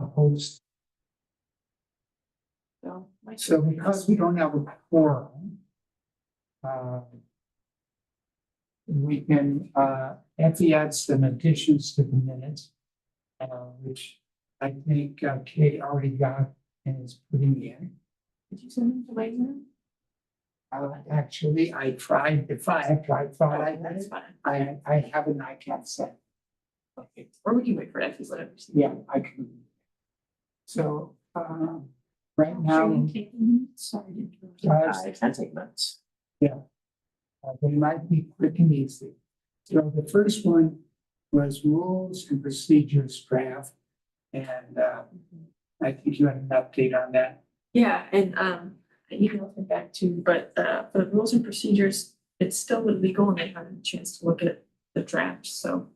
host. So because we don't have a quorum, we can, Effie add some additions to the minutes, which I think Kate already got and is putting in. Did you send them to Laser? Actually, I tried, thought I had That's it. fine. I haven't, I can't say. Okay. Or we can wait for Effie's letter. Yeah, I can. So, right now, Sorry. Guys. I can take notes. they might be quick and easy. So the first one was rules and procedures draft. And, I think you had an update on that. Yeah, and I emailed him back too, but for the rules and procedures, it's still illegal and they haven't had a chance to look at the draft, so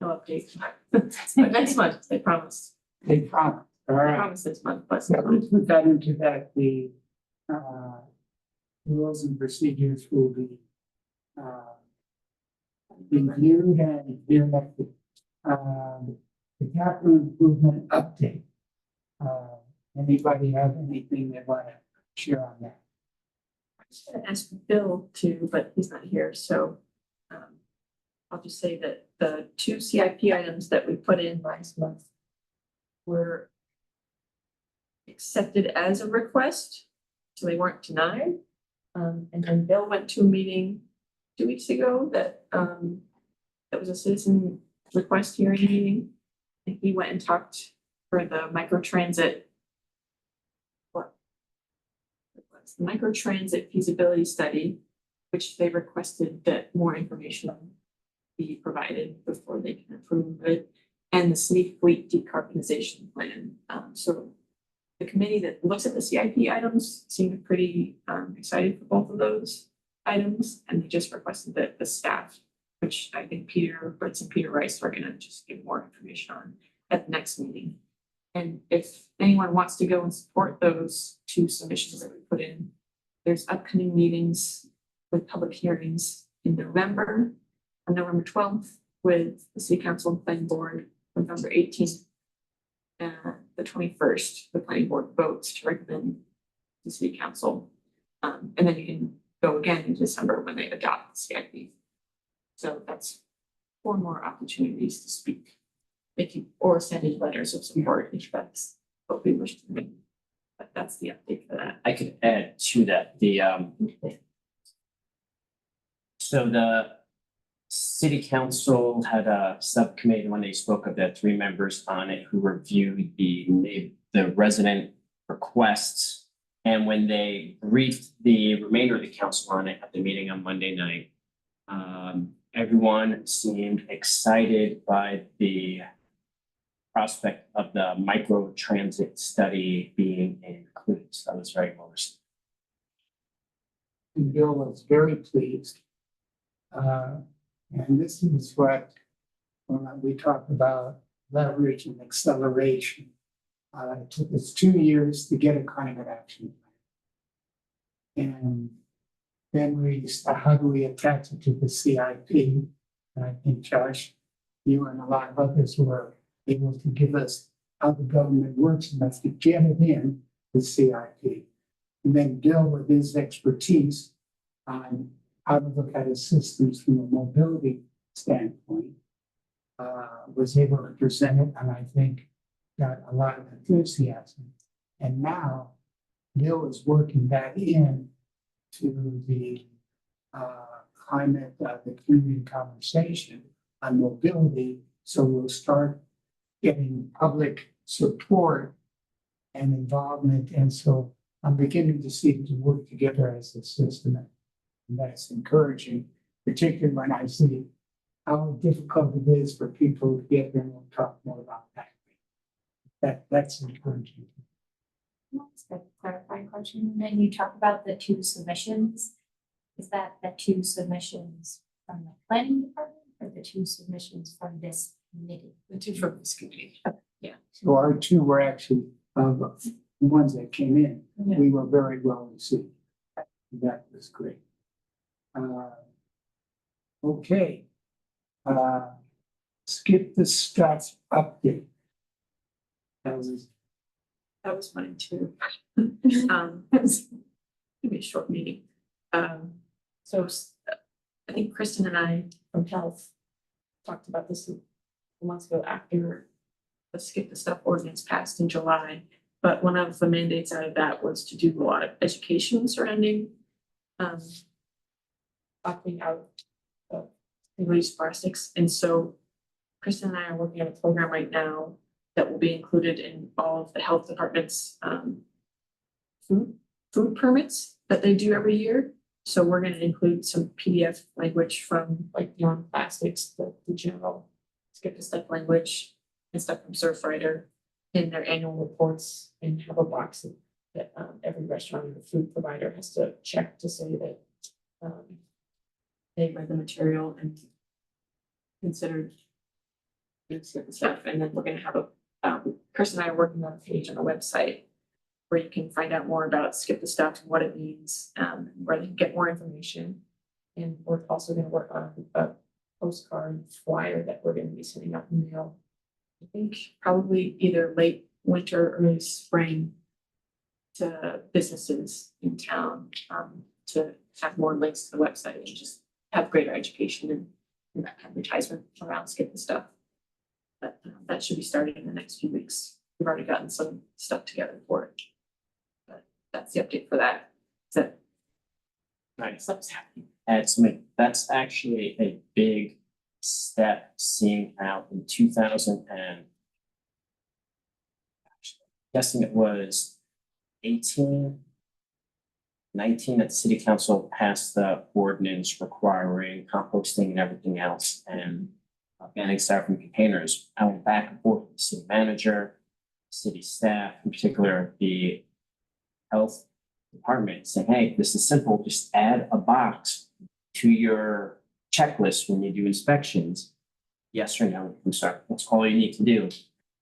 no update. But next month, they promised. They promised, all They right. promised this month, but So let's put that into that, the, rules and procedures will be, reviewed and the capital improvement update. Anybody have anything they want to share on that? I was gonna ask Bill too, but he's not here, so I'll just say that the two CIP items that we put in last month were accepted as a request, so they weren't denied. And then Bill went to a meeting 2 weeks ago that was a citizen request hearing meeting. And he went and talked for the microtransit. What? It was the microtransit feasibility study, which they requested that more information be provided before they can approve it, and the city fleet decarbonization plan. So the committee that looks at the CIP items seemed pretty excited for both of those items, and they just requested that the staff, which I think Peter Ritz and Peter Rice are gonna just give more information on at the next meeting. And if anyone wants to go and support those two submissions that we put in, there's upcoming meetings with public hearings in November, on November 12th with the city council and planning board, November 18th. And the 21st, the planning board votes to recommend to city council. And then you can go again in December when they adopt the CIP. So that's 4 more opportunities to speak. If you, or send in letters of support if that's what we wish to do. But that's the update for that. I could add to that, so the city council had a subcommittee when they spoke of the 3 members on it who reviewed the resident requests. And when they briefed the remainder of the council on it at the meeting on Monday night, everyone seemed excited by the prospect of the micro transit study being included. So that was very well received. And Bill was very pleased. And this is what, when we talk about leverage and acceleration, it took us 2 years to get a climate action plan. And then how do we attach it to the CIP? And I think Josh, you and a lot of others were able to give us how the government works and let's get it in the CIP. And then Bill, with his expertise on how to look at his systems from a mobility standpoint, was able to present it, and I think got a lot of enthusiasm. And now Bill is working that in to the climate, the community conversation on mobility. So we'll start getting public support and involvement. And so I'm beginning to see it to work together as a system. And that's encouraging, particularly when I see how difficult it is for people to get there. And we'll talk more about that. That's encouraging. That's a clarifying question. Then you talk about the 2 submissions. Is that the 2 submissions from the planning department or the 2 submissions from this committee? The 2 from this committee. So our 2 were actually the ones that came in. Yeah. We were very well received. That was great. Okay. Skip the stuff update. That was, That was fun too. It was gonna be a short meeting. So I think Kristen and I from Health talked about this a few months ago after the Skip the Stuff ordinance passed in July. But one of the mandates out of that was to do a lot of education surrounding opting out of single-use plastics. And so Kristen and I are working on a program right now that will be included in all of the health department's food permits that they do every year. So we're gonna include some PDF language from like Beyond Plastics, the general Skip the Stuff language and stuff from Surfrider in their annual reports, and have a box that every restaurant or food provider has to check to say that they read the material and considered Skip the Stuff. And then we're gonna have Chris and I are working on a page on the website where you can find out more about Skip the Stuff and what it means, where you can get more information. And we're also gonna work on a postcard flyer that we're gonna be sending out in the mail. I think probably either late winter or early spring to businesses in town, to have more links to the website and just have greater education and advertisement around Skip the Stuff. But that should be starting in the next few weeks. We've already gotten some stuff together for it. But that's the update for that. So Nice. stuff's happening. That's actually a big step seen out in 2000 and guessing it was 18, 19 that the city council passed the ordinance requiring composting and everything else and banning styrofoam containers. I went back and forth with the city manager, city staff, in particular the health department, saying, hey, this is simple, just add a box to your checklist when you do inspections. Yes or no, I'm sorry, that's all you need to do.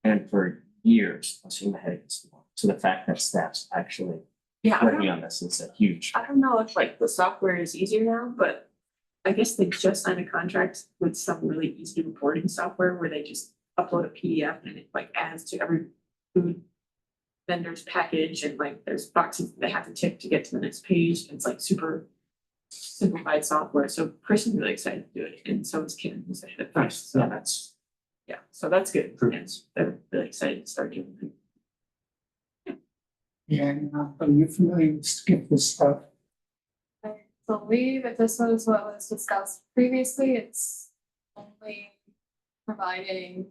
And for years, I was in my head against the wall. So the fact that staff's actually Yeah, working on this is a huge. I don't know if like the software is easier now, but I guess they just signed a contract with some really easy reporting software where they just upload a PDF and it like adds to every food vendor's package, and like there's boxes they have to tick to get to the next page. And it's like super simplified software. So Chris is really excited to do it, and so is Kim, who's the head of Nice, So yeah, that's so that's good. Good. And they're really excited to start doing it. and are you familiar with Skip the Stuff? I believe if this was what was discussed previously, it's only providing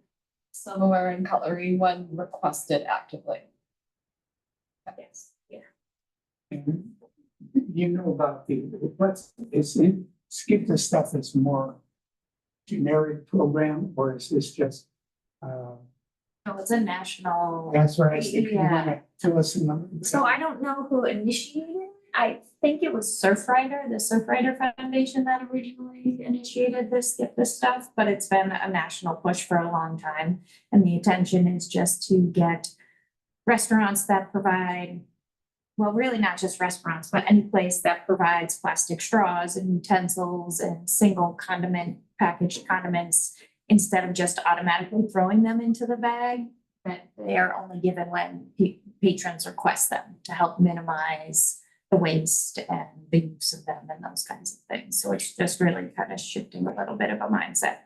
silverware and cutlery when requested actively. Yes, yeah. And you know about what's, is it, Skip the Stuff is more generic program, or is this just, Oh, it's a national. that's what I think you Yeah. wanna tell us a number. So I don't know who initiated it. I think it was Surfrider, the Surfrider Foundation that originally initiated this, Skip This Stuff, but it's been a national push for a long time. And the intention is just to get restaurants that provide, well, really not just restaurants, but any place that provides plastic straws and utensils and single condiment, packaged condiments, instead of just automatically throwing them into the bag, that they are only given when patrons request them to help minimize the waste and the use of them and those kinds of things. So it's just really kind of shifting a little bit of a mindset.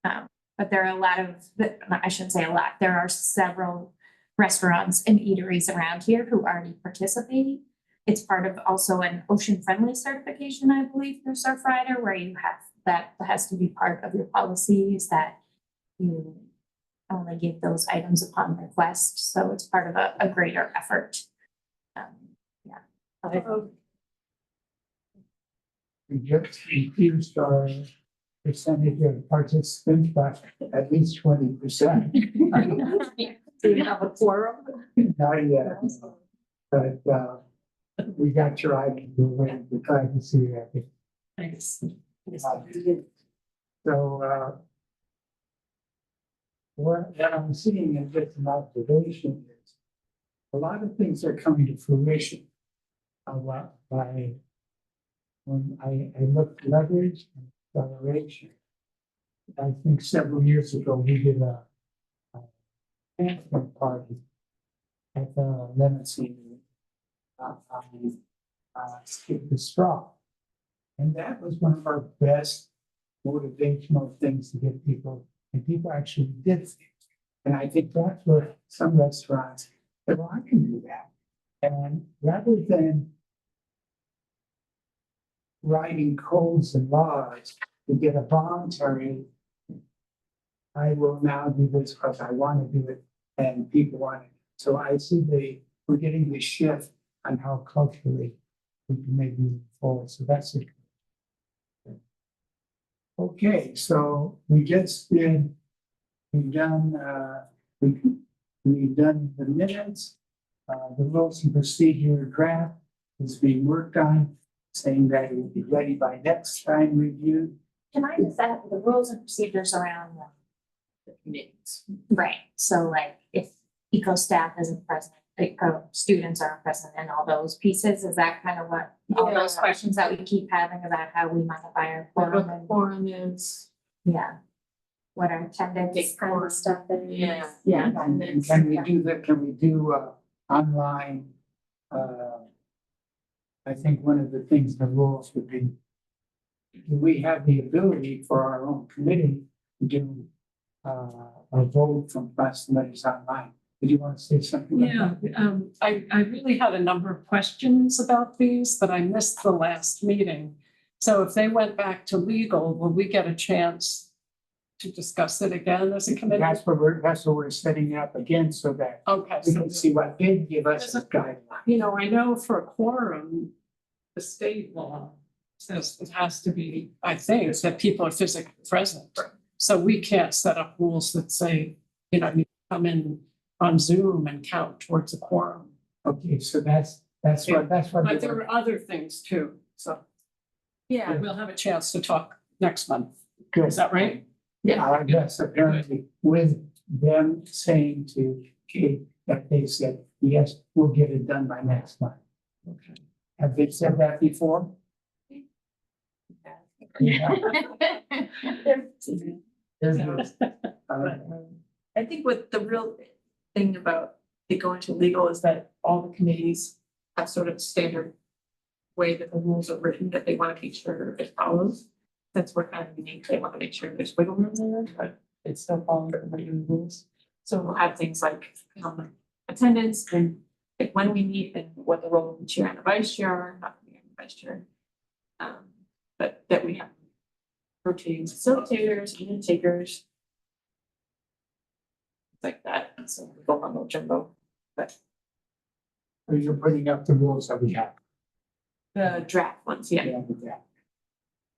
But there are a lot of, I shouldn't say a lot, there are several restaurants and eateries around here who already participate. It's part of also an ocean friendly certification, I believe, through Surfrider, where you have, that has to be part of your policies, that you only give those items upon request. So it's part of a greater effort. We just reduced our percentage of participants by at least 20%. Do you have a quorum? Not yet, but we got your item, we're waiting to try to see that. Thanks. So what I'm seeing is just an observation is a lot of things are coming to fruition. A lot by when I looked at leverage and acceleration. I think several years ago, we did a after party at the lemon scene. Skip the straw. And that was one of our best motivational things to get people, and people actually did things. And I think that's what some restaurants, said, well, I can do that. And rather than writing codes and laws to get a voluntary, I will now do this because I want to do it and people want it. So I see we're getting the shift on how culturally we can maybe move forward. So that's it. Okay, so we've done the minutes. The rules and procedure draft is being worked on, saying that it will be ready by next time review. Can I just add the rules and procedures around The committees. right, so like if eco staff isn't present, eco students aren't present and all those pieces, is that kind of what? All those Yeah. questions that we keep having about how we modify our What quorum the and, quorum is. yeah. What our attendance kind of stuff is. Yeah. And can we do that, can we do online? I think one of the things, the rules would be, do we have the ability for our own committee to do a vote from class members online? Did you want to say something? about Yeah, that? I really had a number of questions about these, but I missed the last meeting. So if they went back to legal, will we get a chance to discuss it again as a committee? That's what we're setting it up again so that Okay, we so, can see what they give us as guidelines. you know, I know for a quorum, the state law says it has to be, I think, that people are physically present. So we can't set up rules that say, you know, you come in on Zoom and count towards a quorum. Okay, so that's what. But there are other things too, so Yeah. we'll have a chance to talk next month. Good. Is that right? Yes, apparently with them saying to Kate that they said, yes, we'll get it done by next month. Okay. Have they said that before? Yeah. There's this, I think what the real thing about it going to legal is that all the committees have sort of standard way that the rules are written, that they want to make sure it follows. Since we're kind of unique, they want to make sure there's wiggle room there, but it's still following the written rules. So we'll have things like attendance and like when we meet and what the role of the chair and the vice chair are, not the vice chair. But that we have rotating facilitators, and takers. Like that, so we go on the jumbo, but you're putting up the rules that we have. the draft ones, yeah. Yeah, with that.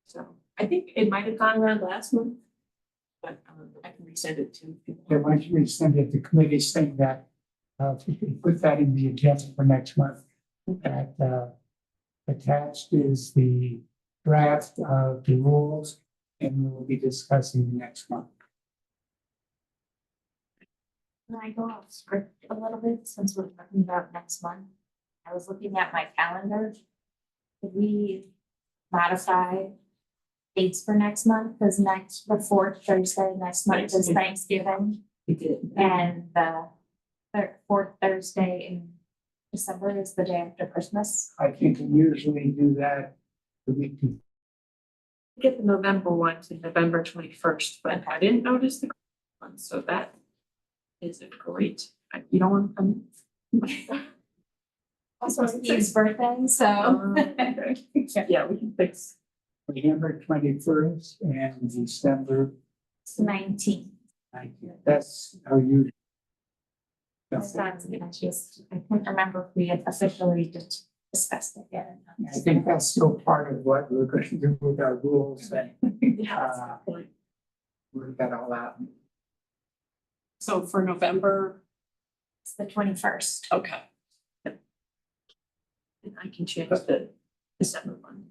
So I think it might have gone around last month. But I can resend it to Yeah, people. why don't you send it to committee saying that, if you can put that in the agenda for next month. That, attached is the draft of the rules, and we'll be discussing next month. Can I go off script a little bit since we're talking about next month? I was looking at my calendar. Could we modify dates for next month? Because the fourth Thursday next month is Thanksgiving. We did. And the fourth Thursday in December is the day after Christmas. I think we usually do that the week before. Get the November one to November 21st, but I didn't notice the one, so that is a great, you don't want to. Also Steve's birthday, so. Yeah, we can fix. November 21st and December 19th. 19th. That's how you. I can't remember if we had officially just discussed it yet. I think that's still part of what we're going to do with our rules and Yeah. work that all out. So for November, It's the 21st. okay. And I can change the December one.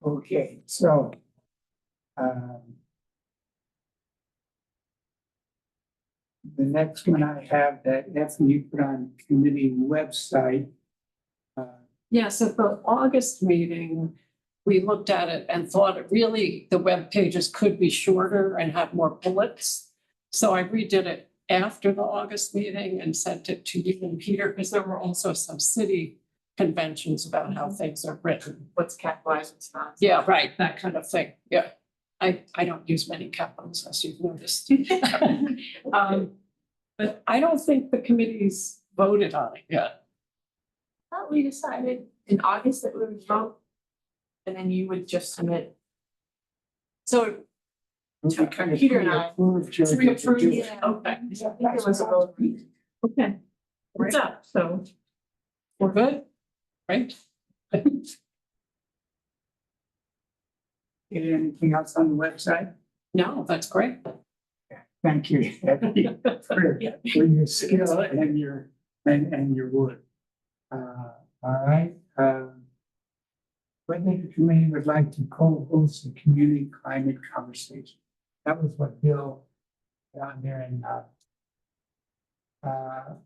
Okay, so. The next one I have that you put on committee website. Yeah, so the August meeting, we looked at it and thought it really, the web pages could be shorter and have more bullets. So I redid it after the August meeting and sent it to you and Peter, because there were also some city conventions about how things are written. What's capitalized, what's not. Yeah, right, that kind of thing, yeah. I don't use many capitals, as you've noticed. But I don't think the committee's voted on it yet. Thought we decided in August that we would vote. And then you would just submit. So We kind of Peter and I- pre-approved you to pre-approved, do it. yeah, okay, I think it was a vote. Okay. What's up? So We're good, right? Anything else on the website? No, that's great. Thank you, Abby, for your skill and your work. All right, whether the committee would like to co-host a community climate conversation. That was what Bill down there and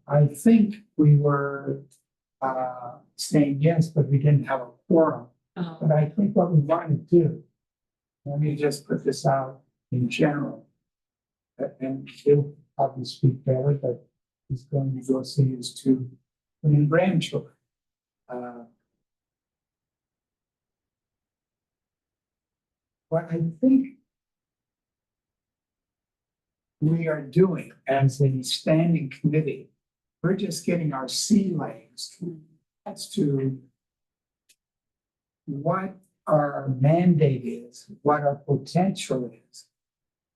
I think we were saying yes, but we didn't have a quorum. But I think what we want to do, let me just put this out in general. And he'll probably speak better, but he's going to go see his two grandchildren. What I think we are doing as a standing committee, we're just getting our sea legs as to what our mandate is, what our potential is,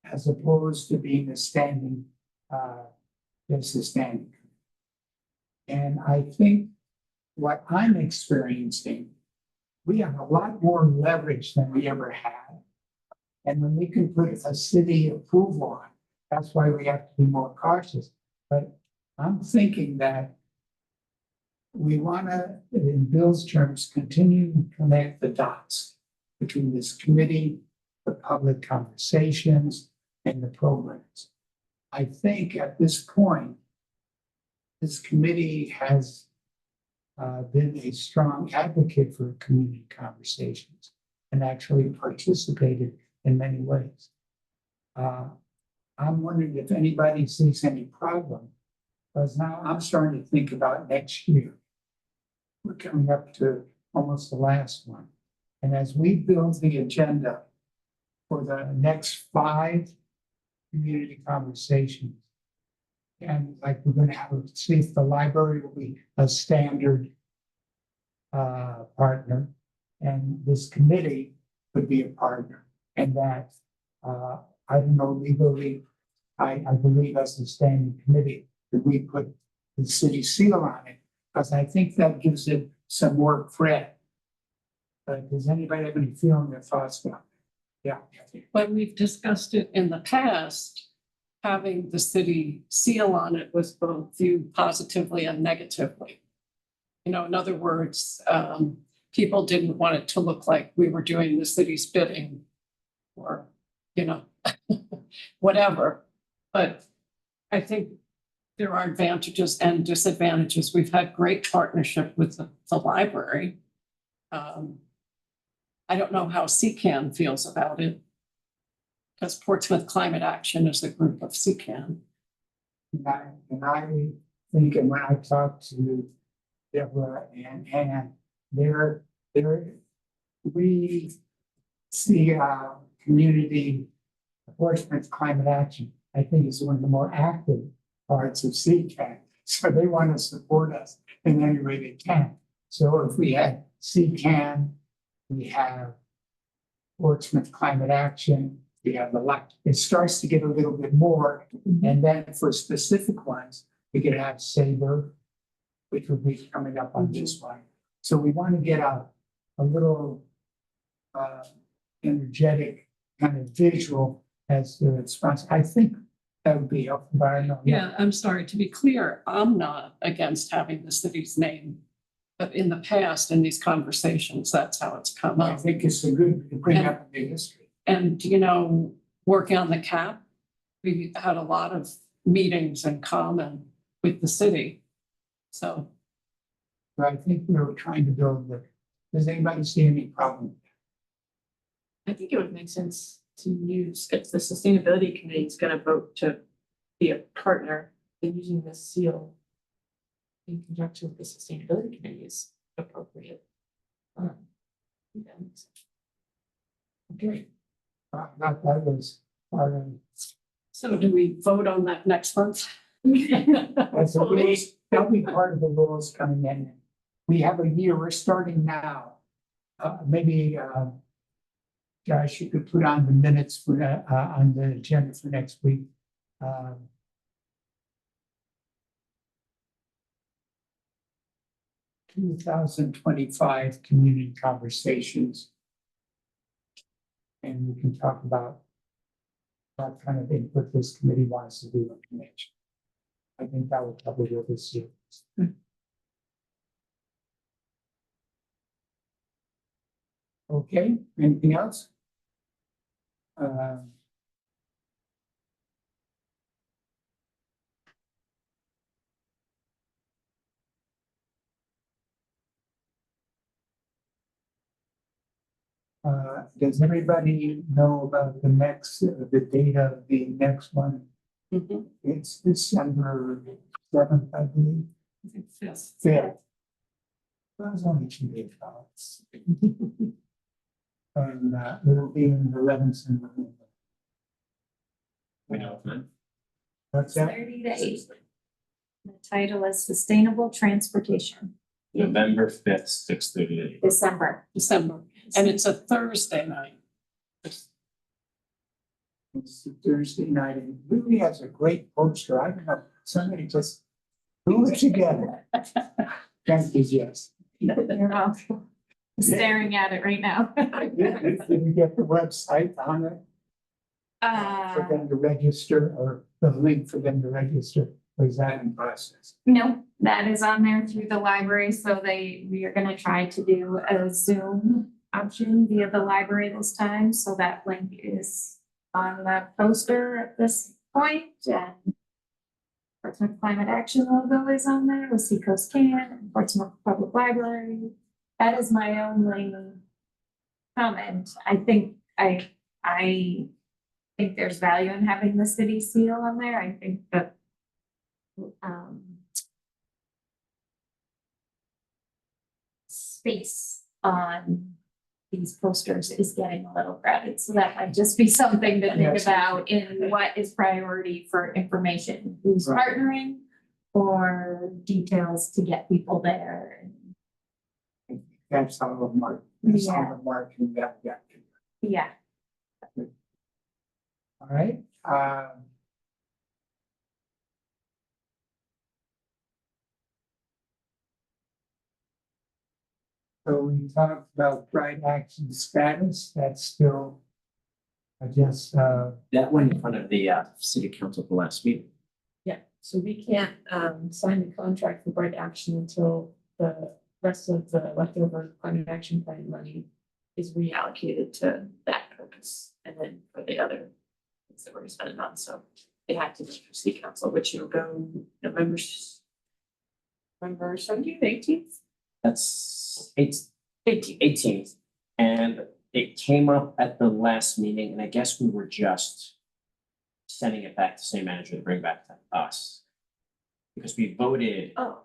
as opposed to being a standing, just a standing. And I think what I'm experiencing, we have a lot more leverage than we ever had. And when we can put a city approval on, that's why we have to be more cautious. But I'm thinking that we want to, in Bill's terms, continue to connect the dots between this committee, the public conversations, and the programs. I think at this point, this committee has been a strong advocate for community conversations and actually participated in many ways. I'm wondering if anybody sees any problem, because now I'm starting to think about next year. We're coming up to almost the last one. And as we build the agenda for the next 5 community conversations, and like we're gonna have, see if the library will be a standard partner, and this committee would be a partner, and that I don't know legally, I believe as a standing committee, that we put the city seal on it, because I think that gives it some more cred. Does anybody have any feeling or thoughts about it? Yeah. When we've discussed it in the past, having the city seal on it was both viewed positively and negatively. You know, in other words, people didn't want it to look like we were doing the city's bidding or, you know, whatever. But I think there are advantages and disadvantages. We've had great partnership with the library. I don't know how CCAN feels about it, because Portsmouth Climate Action is a group of CCAN. And I think, and when I talked to Deborah and Ann, we see community Portsmouth Climate Action, I think, is one of the more active parts of CCAN. So they want to support us in any way they can. So if we had CCAN, we have Portsmouth Climate Action, we have the lot, it starts to get a little bit more. And then for specific ones, we could have SABRE, which would be coming up on this one. So we want to get a little energetic kind of visual as the response. I think that would be helpful, but I don't know. Yeah, I'm sorry, to be clear, I'm not against having the city's name. But in the past, in these conversations, that's how it's come I up. think it's a good to bring up the history. And, you know, working on the cap, we had a lot of meetings in common with the city. So, But I think we were trying to build the, does anybody see any problem? I think it would make sense to use, if the sustainability committee is gonna vote to be a partner, then using this seal in conjunction with the sustainability committee is appropriate. I think that makes sense. Okay, That was part of, so do we vote on that next month? that's a rules, that'll be part of the rules coming in. We have a year, we're starting now. Maybe, Josh, you could put on the minutes for, on the agenda for next week. 2025 community conversations. And we can talk about what kind of input this committee wants to do on connection. I think that will cover it this year. Okay, anything else? Does everybody know about the next, the date of the next one? Mhm. It's December 7th, I believe, I think fifth. 5th. Well, it's only 2 days out. And it'll be in the Levinson. We know, man. What's that? 30 to 8. The title is Sustainable Transportation, November 5th, 6:30. December. December, and it's a Thursday night. It's a Thursday night and it really has a great poster. I don't know, somebody just threw it together. Thank you, yes. You're welcome. Staring at it right now. Did you get the website on it for them to register or the link for them to register? Or is that in process? No, that is on there through the library, so we are gonna try to do a Zoom option via the library this time, so that link is on the poster at this point, and Portsmouth Climate Action logo is on there with Seacoast Can, Portsmouth Public Library. That is my only comment. I think there's value in having the city seal on there. I think that space on these posters is getting a little crowded, so that might just be something to think Yes. about in what is priority for information, who's Right. partnering, or details to get people there. That's all of Mark. That's all Yeah. of marketing that we got. Yeah, All right, so we talked about right action status, that's still, I guess, That went in front of the city council at the last meeting. Yeah, so we can't sign the contract for Bright Action until the rest of the leftover climate action plan money is reallocated to that purpose. And then for the other things that we're spending on, so it had to go through city council, which will go November 17th, 18th? That's 18th. And it came up at the last meeting, and I guess we were just sending it back to city manager to bring back to us. Because we voted Oh,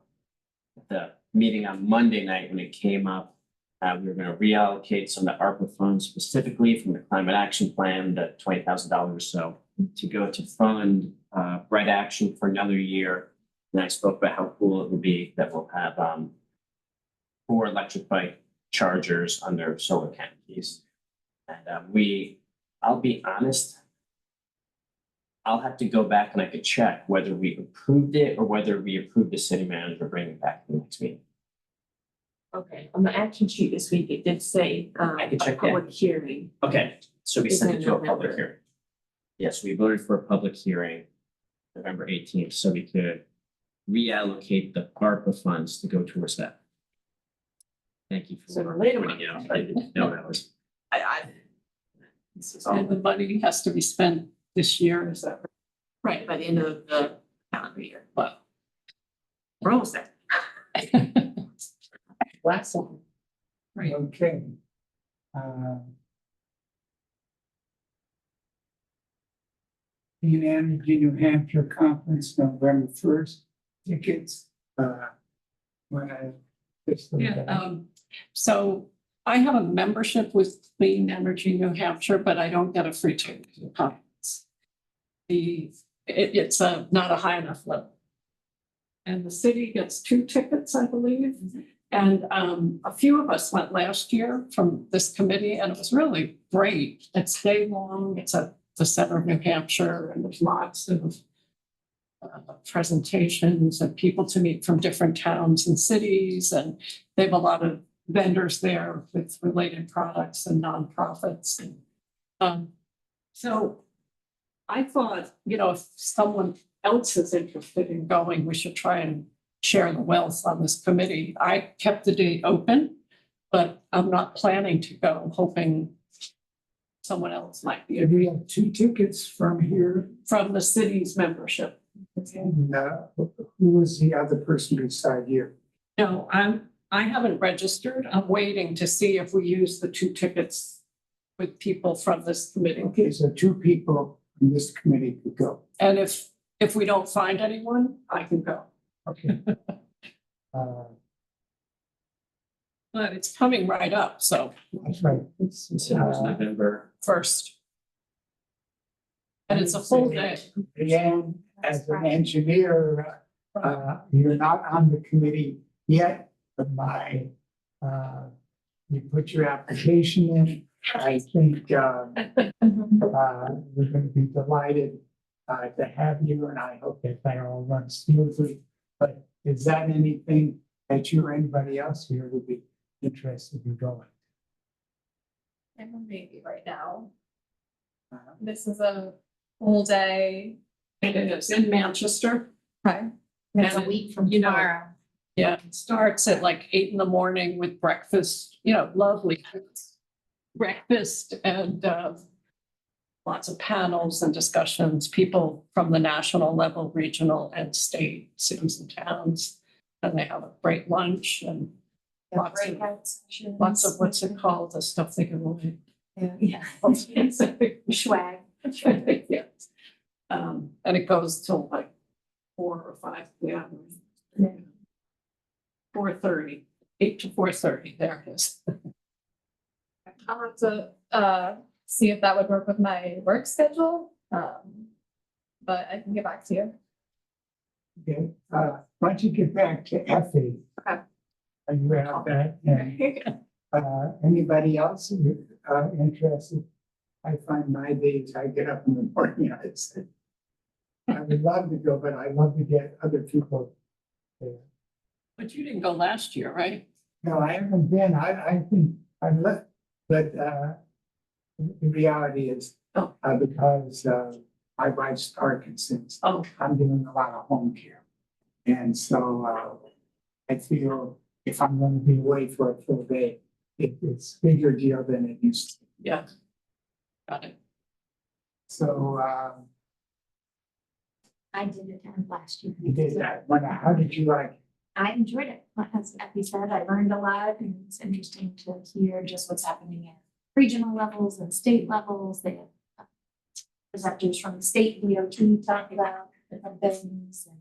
at the meeting on Monday night when it came up. We were gonna reallocate some of the ARPA funds specifically from the climate action plan, the $20,000 or so, to go to fund Bright Action for another year. And I spoke about how cool it would be that we'll have 4 electric bike chargers under solar canopies. And I'll be honest, I'll have to go back and I could check whether we approved it or whether we approved the city manager to bring it back to the next meeting. okay, on the action sheet this week, it did say I can a check that. public hearing. Okay, so we Is sent in it to a public November. hearing. Yes, we voted for a public hearing November 18th, so we could reallocate the ARPA funds to go towards that. Thank you So for later pointing on. out. I didn't know that was. This is all And the money has to be spent this year, is that right by the end of the calendar year. right? We're almost there. Last one. Right. okay. Clean Energy New Hampshire Conference, November 1st, tickets, when I. So I have a membership with Clean Energy New Hampshire, but I don't get a free ticket to the conference. It's not a high enough level. And the city gets 2 tickets, I believe. And a few of us went last year from this committee, and it was really great. It's day long, it's at the center of New Hampshire, and there's lots of presentations and people to meet from different towns and cities. And they have a lot of vendors there with related products and nonprofits. So I thought, if someone else is interested in going, we should try and share the wealth on this committee. I kept the date open, but I'm not planning to go. I'm hoping someone else might be If we have 2 tickets from here, from the city's membership. and who was the other person beside you? No, I haven't registered. I'm waiting to see if we use the 2 tickets with people from this committee. Okay, so 2 people from this committee could go. And if we don't find anyone, I can go. Okay. But it's coming right up, so That's right. It's, So it was November. first. And it's a full day. Leanne, as an engineer, you're not on the committee yet, but you put your application in. I think, we're gonna be delighted, to have you, and I hope that all runs smoothly. But is that anything that you or anybody else here would be interested in going? I'm a maybe right now. Uh, This is a full day. It is in Manchester. Okay. It's a And, week from you know, tomorrow. Yeah, it starts at like 8 a.m. with breakfast, lovely breakfast and lots of panels and discussions, people from the national level, regional and state, cities and towns. And they have a great lunch and lots of, Breakout sessions. lots of what's it called, the stuff they give away. Yeah. Swag. Yes. And it goes till like 4 or 5 p.m. Yeah. 4:30, 8 to 4:30, there it is. I'll have to see if that would work with my work schedule. But I can get back to you. Okay, why don't you get back to Effie? Okay. Are you have that? And anybody else interested? I find my days, I get up in the morning, I would love to go, but I love to get other people there. But you didn't go last year, right? No, I haven't been, I think I left, but the reality is, because my wife's Parkinson's, Oh, I'm doing a lot of home care. And so I feel if I'm gonna be away for a full day, it's a bigger deal than it used to be. yeah. Got it. So I did attend last year. you did that. How did you like it? I enjoyed it. As Effie said, I learned a lot and it's interesting to hear just what's happening at regional levels and state levels. They have presenters from the state DOT talk about different things. And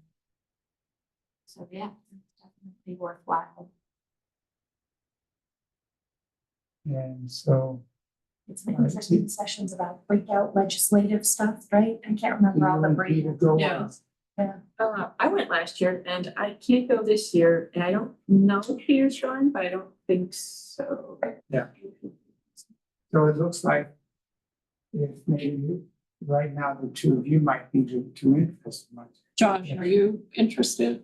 so, yeah, it's definitely worthwhile. And so It's been interesting sessions about breakout legislative stuff, right? I can't remember all the you need to breakouts. go Yeah. on. I went last year and I can't go this year, and I don't know if Peter's going, but I don't think so. So it looks like if maybe right now the 2 of you might be too interested much. Josh, are you interested?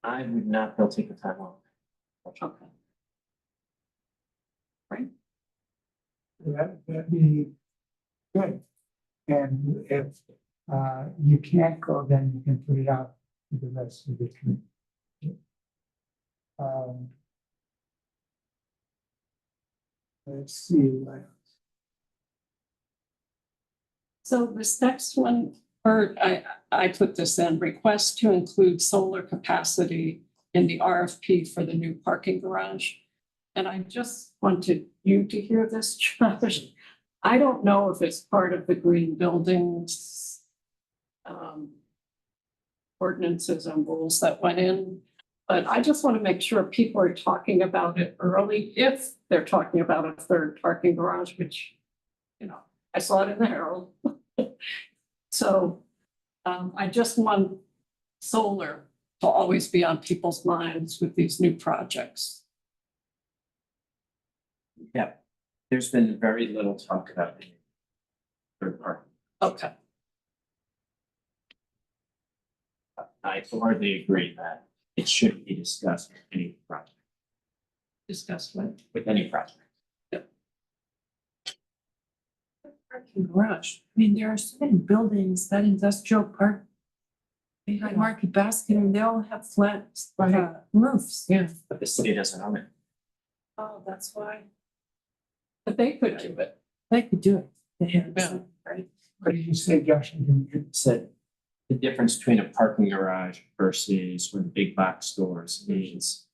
I would not be able to take the time off. Okay. That'd be good. And if you can't go, then you can put it out to the rest of the community. Let's see. what else. So this next one, or I put this in, request to include solar capacity in the RFP for the new parking garage. And I just wanted you to hear this, Josh. I don't know if it's part of the green buildings ordinances and rules that went in. But I just want to make sure people are talking about it early, if they're talking about a third parking garage, which, you know, I saw it in the Herald. So I just want solar to always be on people's minds with these new projects. There's been very little talk about the third party. Okay, I wholeheartedly agree that it should be discussed with any project, discuss what? with any project. Parking garage. I mean, there are so many buildings, that industrial park behind Market Basket, and they all have flat roofs. Yeah, But the city doesn't own it. Oh, that's why but they could do it. they could do it. They have, Yeah. right? What did you say, Josh? I didn't hear. Said the difference between a parking garage versus one of the big box stores is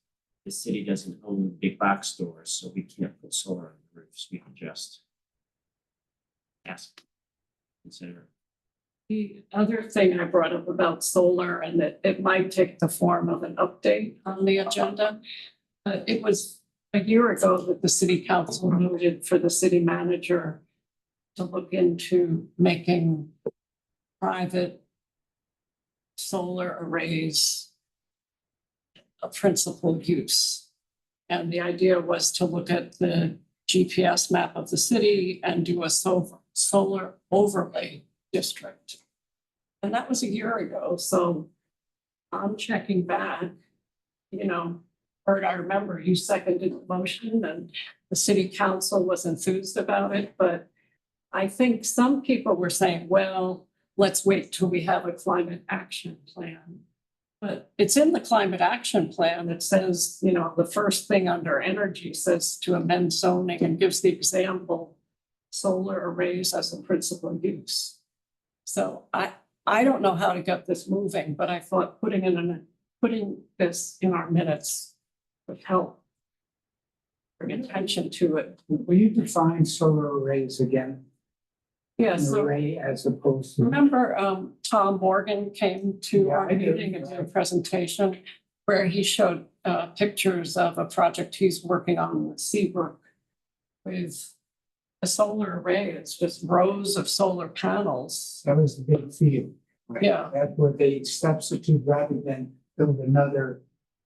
the city doesn't own big box stores, so we can't put solar on the roofs. We can just ask. Consider. The other thing I brought up about solar and that it might take the form of an update on the agenda. It was a year ago that the city council voted for the city manager to look into making private solar arrays a principal use. And the idea was to look at the GPS map of the city and do a solar overlay district. And that was a year ago, so I'm checking back, you know, Bert, I remember you seconded the motion and the city council was enthused about it, but I think some people were saying, well, let's wait till we have a climate action plan. But it's in the climate action plan. It says, you know, the first thing under energy says to amend zoning and gives the example solar arrays as a principal use. So I don't know how to get this moving, but I thought putting this in our minutes would help bring attention to it. Will you define solar arrays again? Yeah, An so array as opposed to. remember, Tom Morgan came to Yeah, our I do. meeting and did a presentation where he showed pictures of a project he's working on with Seabrook with a solar array. It's just rows of solar panels. That was the big field. right? Yeah. That's where they substitute rather than build another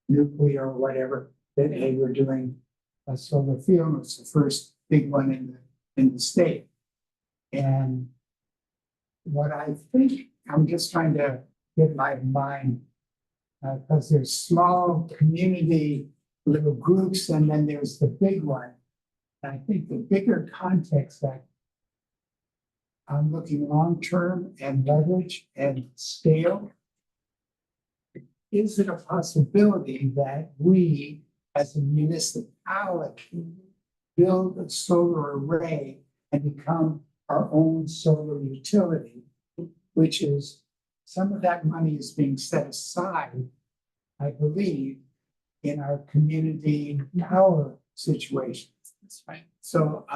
nuclear or whatever, that they were doing a solar field. It's the first big one in the state. And what I think, I'm just trying to get my mind, because there's small community little groups and then there's the big one. And I think the bigger context that I'm looking long-term and leverage and scale. Is it a possibility that we, as a municipality, build a solar array and become our own solar utility? Which is, some of that money is being set aside, I believe, in our community power situation. That's right. So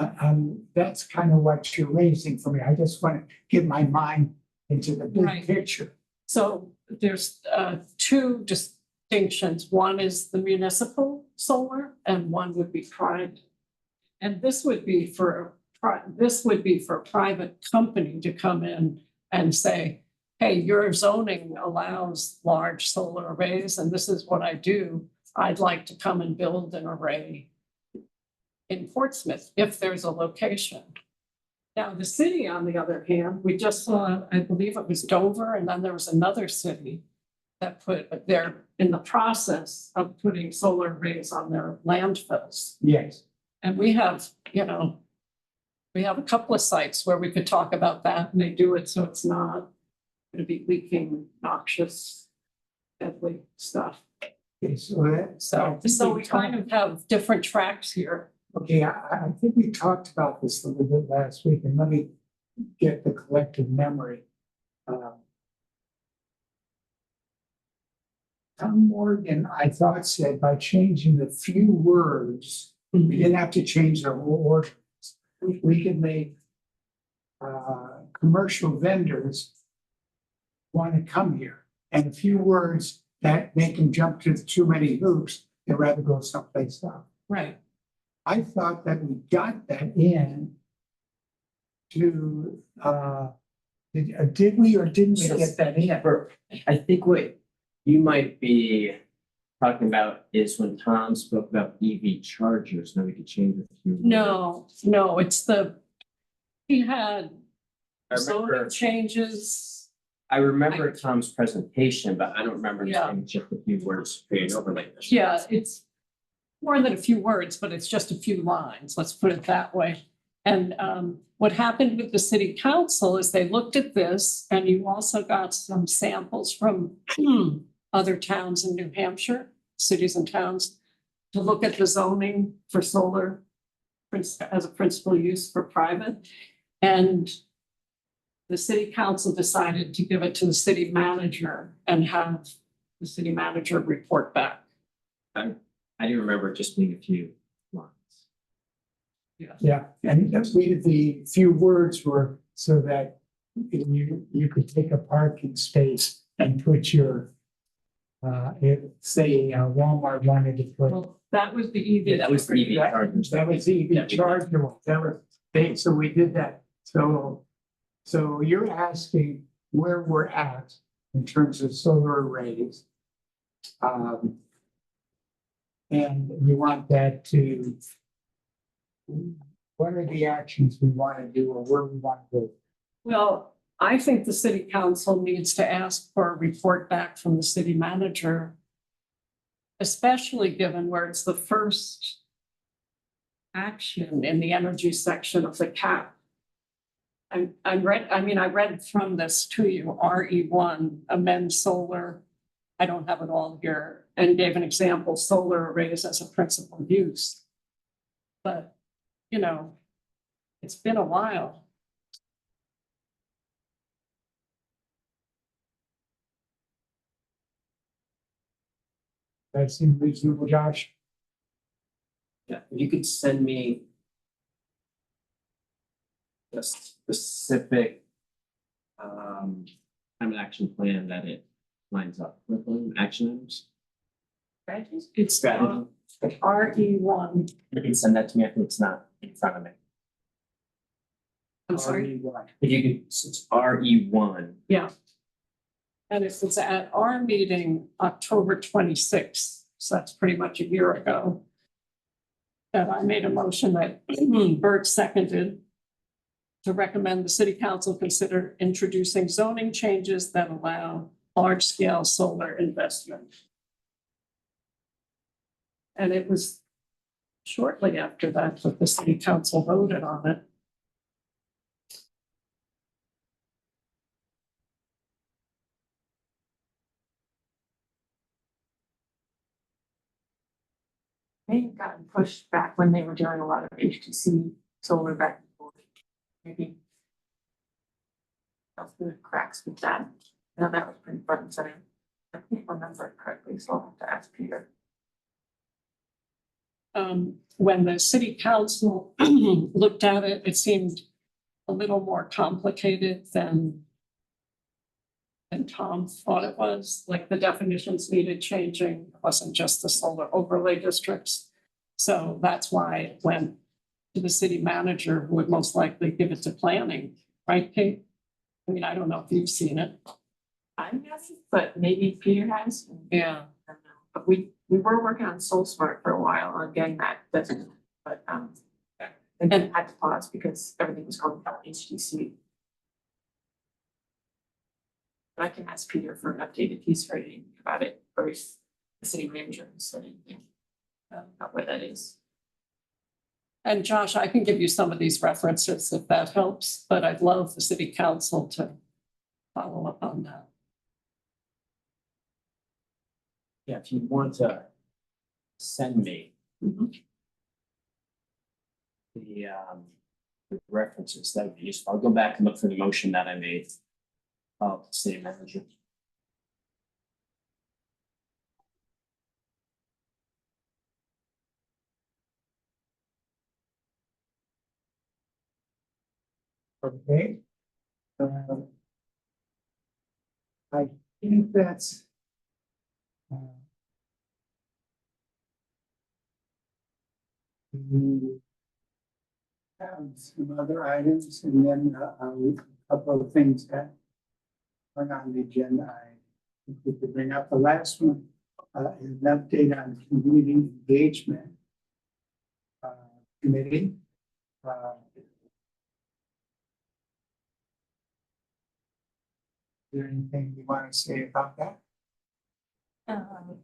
that's kind of what you're raising for me. I just want to get my mind into the big Right. picture. So there's two distinctions. One is the municipal solar and one would be private. And this would be for a private company to come in and say, hey, your zoning allows large solar arrays and this is what I do. I'd like to come and build an array in Portsmouth if there's a location. Now, the city, on the other hand, we just saw, I believe it was Dover, and then there was another city that they're in the process of putting solar arrays on their landfills. Yes. And we have, you know, we have a couple of sites where we could talk about that and they do it so it's not going to be leaking noxious, deadly stuff. Okay, so So we kind of have different tracks here. Okay, I think we talked about this a little bit last week, and let me get the collective memory. Tom Morgan, I thought, said by changing a few words, we didn't have to change the whole ordinance. We could make commercial vendors want to come here. And a few words that make them jump to too many hoops, they'd rather go someplace else. Right. I thought that we got that in to, did we or didn't we get that in? I think what you might be talking about is when Tom spoke about EV chargers, now we could change a few. No, it's he had I remember, zoning changes. I remember Tom's presentation, but I don't remember him Yeah. saying just a few words, create an overlay. district. Yeah, it's more than a few words, but it's just a few lines, let's put it that way. And what happened with the city council is they looked at this, and you also got some samples from other towns in New Hampshire, cities and towns, to look at the zoning for solar as a principal use for private. And the city council decided to give it to the city manager and have the city manager report back. I didn't remember it just being a few lines. Yeah, and the few words were so that you could take a parking space and put your, if, say, Walmart wanted to put. Well, that was the EV. Yeah, that was the EV chargers. That was the EV charger one, that was, so we did that, so you're asking where we're at in terms of solar arrays. And you want that to, what are the actions we want to do or where we want to go? Well, I think the city council needs to ask for a report back from the city manager, especially given where it's the first action in the energy section of the cap. I read from this to you, RE1, amend solar. I don't have it all here, and gave an example, solar arrays as a principal use. But, it's been a while. That seems reasonable, Josh. Yeah, if you could send me a specific kind of action plan that it lines up with action items. It's Strategy. RE1. You can send that to me, I think it's not in front of me. I'm sorry. If you could, it's RE1. And it was at our meeting, October 26th, so that's pretty much a year ago. That I made a motion that Bert seconded to recommend the city council consider introducing zoning changes that allow large-scale solar investment. And it was shortly after that the city council voted on it. May have gotten pushed back when they were doing a lot of HTC solar back and forth. Maybe. Fell through the cracks with that. Now that was pretty front and center. I can't remember it correctly, so I'll have to ask Peter. When the city council looked at it, it seemed a little more complicated than Tom thought it was. Like the definitions needed changing. It wasn't just the solar overlay districts. So that's why it went to the city manager, who would most likely give it to planning, right, Kate? I mean, I don't know if you've seen it. I'm guessing, but maybe Peter has. Yeah. I don't know. But we were working on Soul Smart for a while on getting that, but and then had to pause because everything was going down HTC. But I can ask Peter for an update if he's heard anything about it, or if the city manager has said anything about where that is. And Josh, I can give you some of these references if that helps, but I'd love the city council to follow up on that. Yeah, if you want to send me the references, that would be useful. I'll go back and look for the motion that I made. City manager. Okay. I think that's. We have some other items and then a couple of things that are on the agenda. I think we could bring up the last one, is an update on community engagement committee. Is there anything you want to say about that?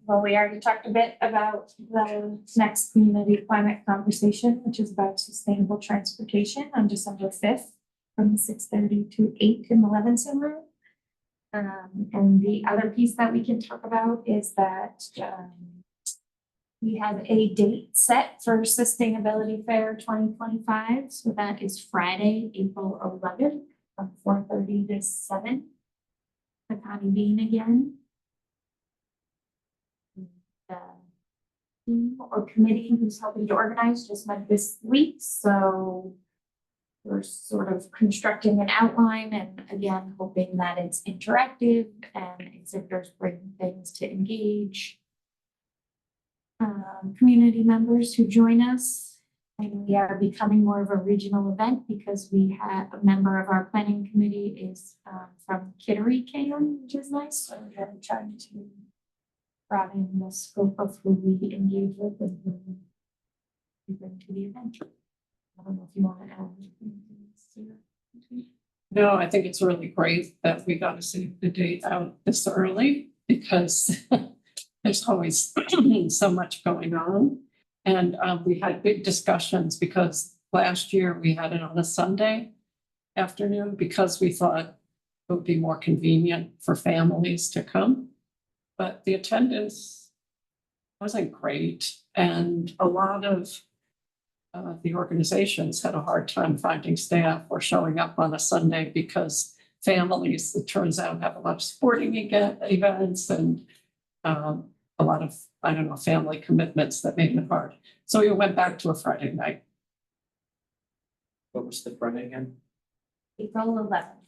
Well, we already talked a bit about the next community climate conversation, which is about sustainable transportation on December 5th from 6:30 to 8 in the Levinson Room. And the other piece that we can talk about is that we have a date set for Sustainability Fair 2025. So that is Friday, April 11th from 4:30 to 7. The Connie Bean again. The team or committee who's helping to organize just met this week, so we're sort of constructing an outline and again, hoping that it's interactive and exhibitors bring things to engage. Community members who join us, and we are becoming more of a regional event because we have a member of our planning committee is from Kittery, KM, which is nice, so we're trying to broaden the scope of who we engage with and who we bring to the event. I don't know if you want to add anything to this. No, I think it's really great that we got to see the date out this early because there's always so much going on. And we had big discussions because last year we had it on a Sunday afternoon because we thought it would be more convenient for families to come. But the attendance wasn't great, and a lot of the organizations had a hard time finding staff or showing up on a Sunday because families, it turns out, have a lot of sporting events and a lot of, I don't know, family commitments that made it hard. So we went back to a Friday night. What was the Friday again? April 11th.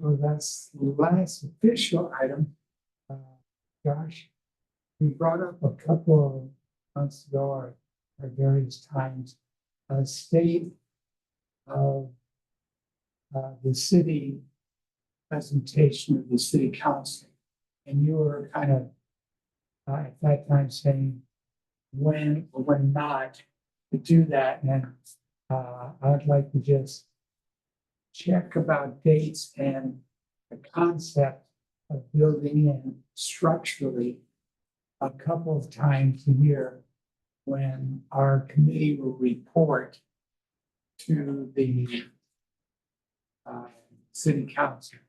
So that's the last official item. Josh, we brought up a couple of months ago or various times, a state of the city presentation of the city council. And you were kind of at that time saying when or when not to do that. And I'd like to just check about dates and the concept of building in structurally a couple of times a year when our committee will report to the city council.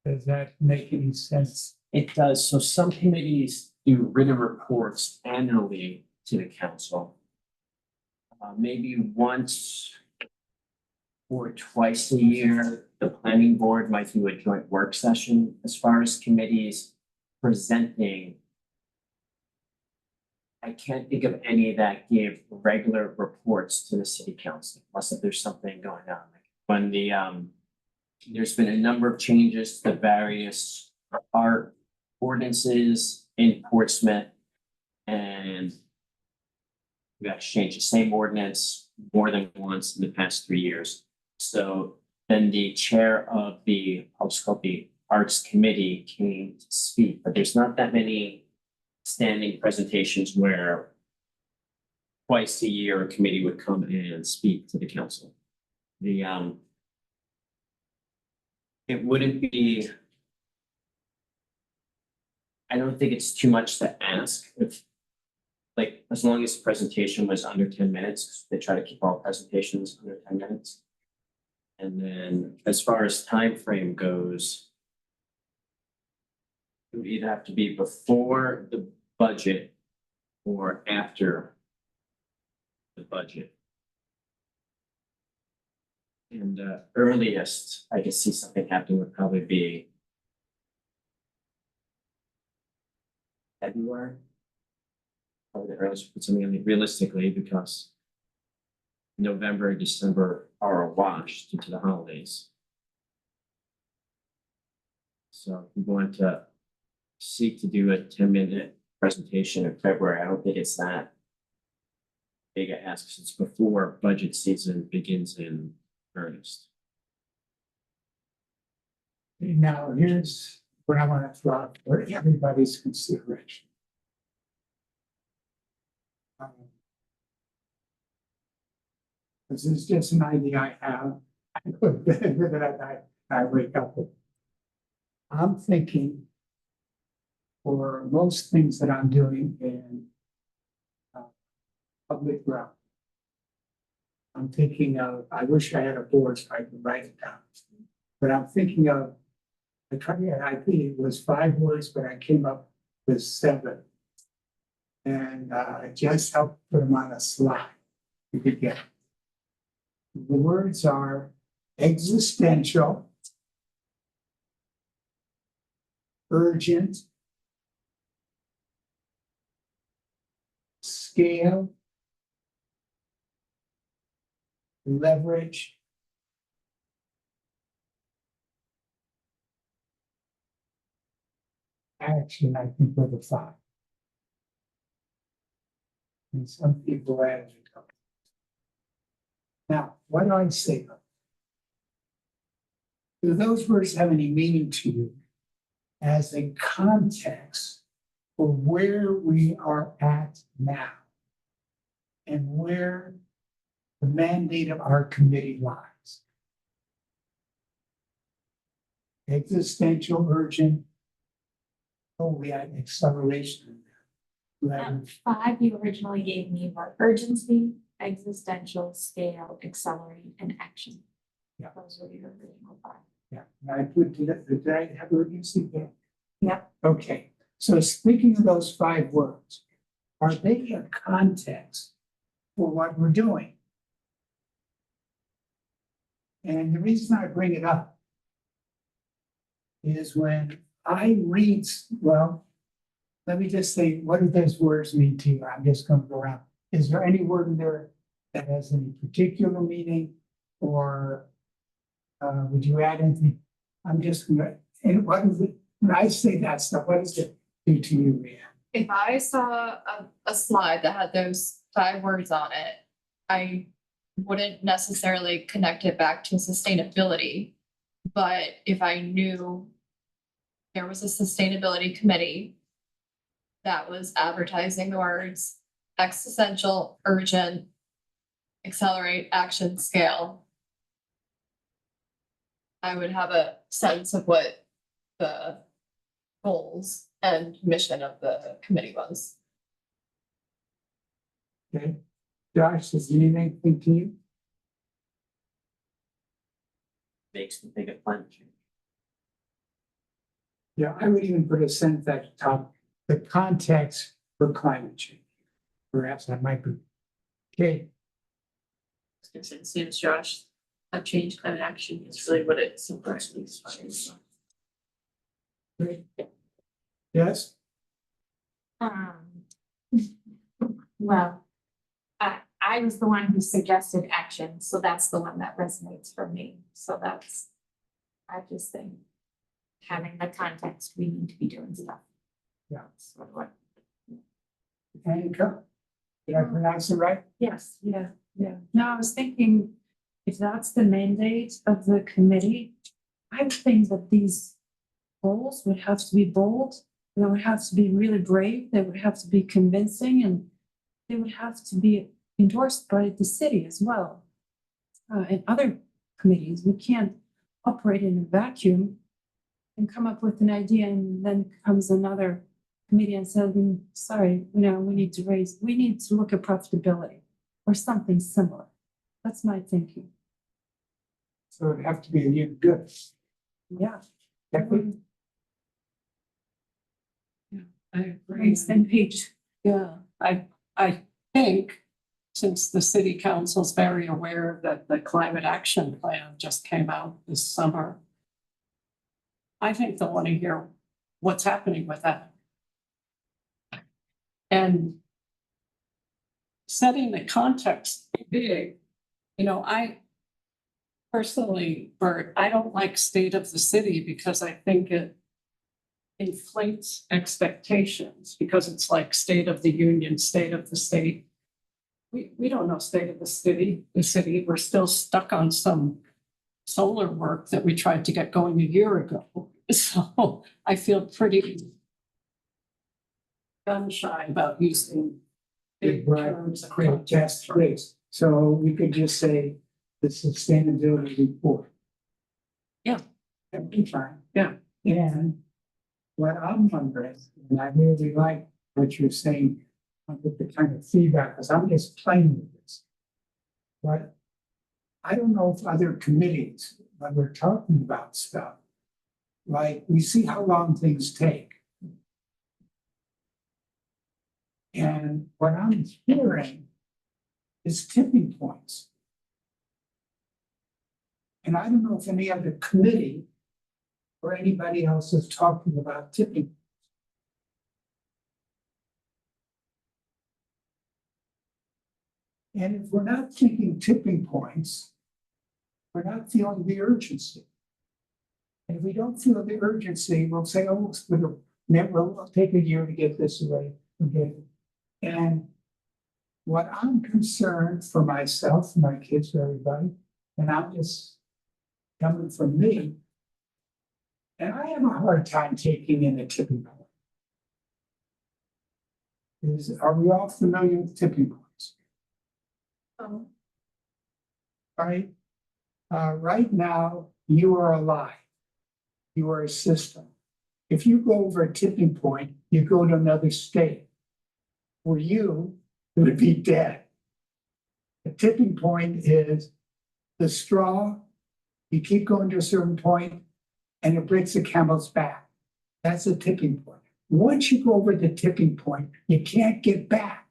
Does that make any sense? It does. So some committees do written reports annually to the council. Maybe once or twice a year, the planning board might do a joint work session. As far as committees presenting, I can't think of any that give regular reports to the city council, unless if there's something going on. Like when the there's been a number of changes to the various art ordinances in Portsmouth, and we actually changed the same ordinance more than once in the past 3 years. So then the chair of the, I'll just call it the Arts Committee, came to speak, but there's not that many standing presentations where twice a year a committee would come and speak to the council. The it wouldn't be, I don't think it's too much to ask if, like, as long as the presentation was under 10 minutes, they try to keep all presentations under 10 minutes. And then as far as time frame goes, It would either have to be before the budget or after the budget. And earliest I could see something happening would probably be February. Probably the earliest we put something in realistically, because November and December are a wash due to the holidays. So if we want to seek to do a 10-minute presentation in February, I don't think it's that big a ask, 'cause it's before budget season begins in earnest. Now, here's what I want to throw out for everybody's consideration. This is just an idea I have. I go to bed with it at night, I wake up with it. I'm thinking for most things that I'm doing in public realm, I'm thinking of, I wish I had a board so I could write it down. But I'm thinking of, I tried, I think it was 5 words, but I came up with 7. And I just helped put them on a slide. You could get. The words are existential, urgent, scale, leverage, action, I think were the 5. And some people added a couple. Now, what do I say about it? Do those words have any meaning to you as a context for where we are at now and where the mandate of our committee lies? Existential, urgent. Oh, we had acceleration in there. Leverage. 5 you originally gave me were urgency, existential, scale, accelerate, and action. Yeah. Those were your original 5. Yeah, and I put, did I have urgency there? Yep. Okay, so speaking of those 5 words, are they a context for what we're doing? And the reason I bring it up is when I read, well, let me just say, what do those words mean to you? I'm just going to go around. Is there any word in there that has any particular meaning, or would you add anything? I'm just gonna, and what is it, when I say that stuff, what does it do to you, Rhea? If I saw a slide that had those 5 words on it, I wouldn't necessarily connect it back to sustainability. But if I knew there was a sustainability committee that was advertising the words existential, urgent, accelerate, action, scale, I would have a sense of what the goals and mission of the committee was. Okay, Josh, does it mean anything to you? Makes me think of climate change. Yeah, I would even put a sentence at the top, the context for climate change. Perhaps that might be. Okay, Since Josh, a change climate action is really what it summarizes. great. Yes, Well, I was the one who suggested action, so that's the one that resonates for me. So that's, I just think having the context, we need to be doing stuff. Yeah. So what? Annika, did I pronounce it right? Yes, yeah. No, I was thinking, if that's the mandate of the committee, I would think that these goals would have to be bold. They would have to be really brave. They would have to be convincing, and they would have to be endorsed by the city as well. And other committees, we can't operate in a vacuum and come up with an idea, and then comes another committee and says, sorry, we need to look at profitability or something similar. That's my thinking. So it'd have to be a new good. Yeah. Becky? I agree. Same page. Yeah, I think since the city council's very aware that the climate action plan just came out this summer, I think they'll want to hear what's happening with that. And setting the context big, I personally, Bert, I don't like state of the city because I think it inflates expectations because it's like state of the union, state of the state. We don't know state of the city, we're still stuck on some solar work that we tried to get going a year ago. So I feel pretty gun shy about using big Right, terms. and great, concepts. that's great. So we could just say the sustainability report. Yeah. That'd be fine. Yeah. And what I'm wondering, and I really like what you're saying, with the kind of feedback, because I'm just playing with this. But I don't know if other committees, when we're talking about stuff, like we see how long things take. And what I'm hearing is tipping points. And I don't know if any other committee or anybody else is talking about tipping. And if we're not thinking tipping points, we're not feeling the urgency. And if we don't feel the urgency, we'll say, oh, we'll take a year to get this away. Okay. And what I'm concerned for myself, my kids, for everybody, and I'm just coming from me, and I have a hard time taking in a tipping point. Are we all familiar with tipping points? Right? Right now, you are alive. You are a system. If you go over a tipping point, you go to another state. For you, it would be dead. The tipping point is the straw. You keep going to a certain point, and it breaks the camel's back. That's a tipping point. Once you go over the tipping point, you can't get back.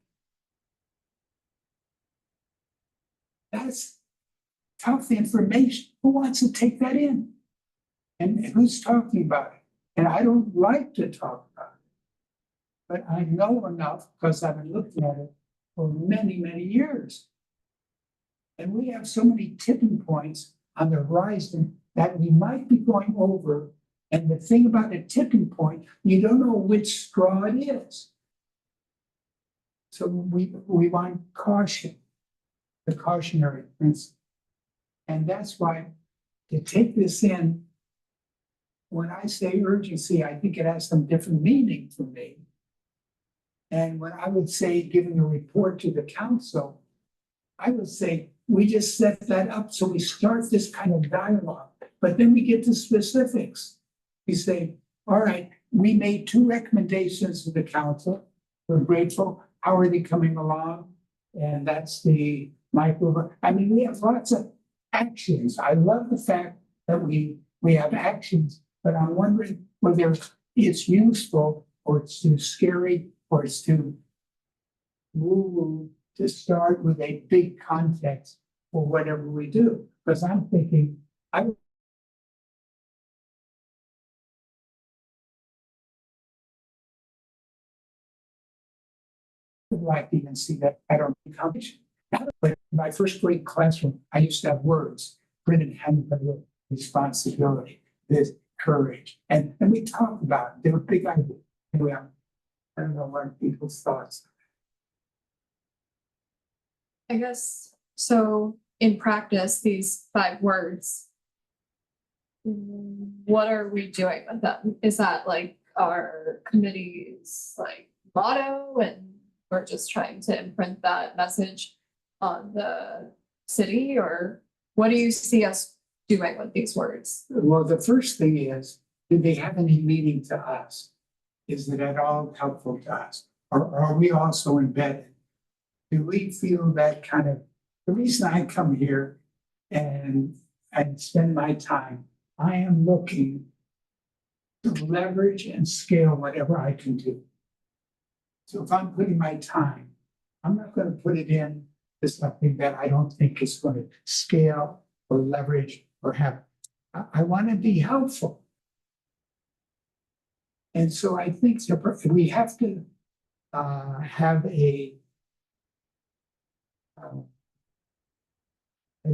That's tough information. Who wants to take that in? And who's talking about it? And I don't like to talk about it. But I know enough because I've been looking at it for many, many years. And we have so many tipping points on the horizon that we might be going over. And the thing about a tipping point, you don't know which straw it is. So we want caution, the cautionary principle. And that's why to take this in, when I say urgency, I think it has some different meaning for me. And when I would say giving a report to the council, I would say we just set that up so we start this kind of dialogue. But then we get to specifics. We say, all right, we made 2 recommendations to the council. We're grateful. How are they coming along? And that's the micro. I mean, we have lots of actions. I love the fact that we have actions, but I'm wondering whether it's useful or it's too scary or it's too woo-woo to start with a big context for whatever we do. Because I'm thinking, I would like to even see that pattern in competition. But in my first grade classroom, I used to have words printed handwritten responsibility, this courage. And we talked about it. They were big ideas. Anyway, I don't know what people's thoughts. I guess, so in practice, these 5 words, what are we doing with them? Is that like our committee's like motto and we're just trying to imprint that message on the city, or what do you see us doing with these words? Well, the first thing is, did they have any meaning to us? Is it at all helpful to us? Or are we also embedded? Do we feel that kind of, the reason I come here and spend my time, I am looking to leverage and scale whatever I can do. So if I'm putting my time, I'm not gonna put it in to something that I don't think is gonna scale or leverage or have. I wanna be helpful. And so I think we have to have a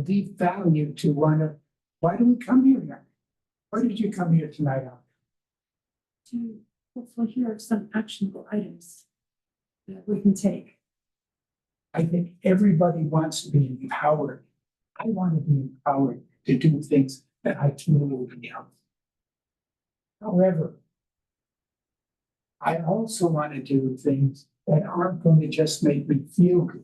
deep value to why do we come here now? Why did you come here tonight? Al? To hopefully here are some actionable items that we can take. I think everybody wants to be empowered. I want to be empowered to do things that I truly will be helpful. However, I also want to do things that aren't going to just make me feel good.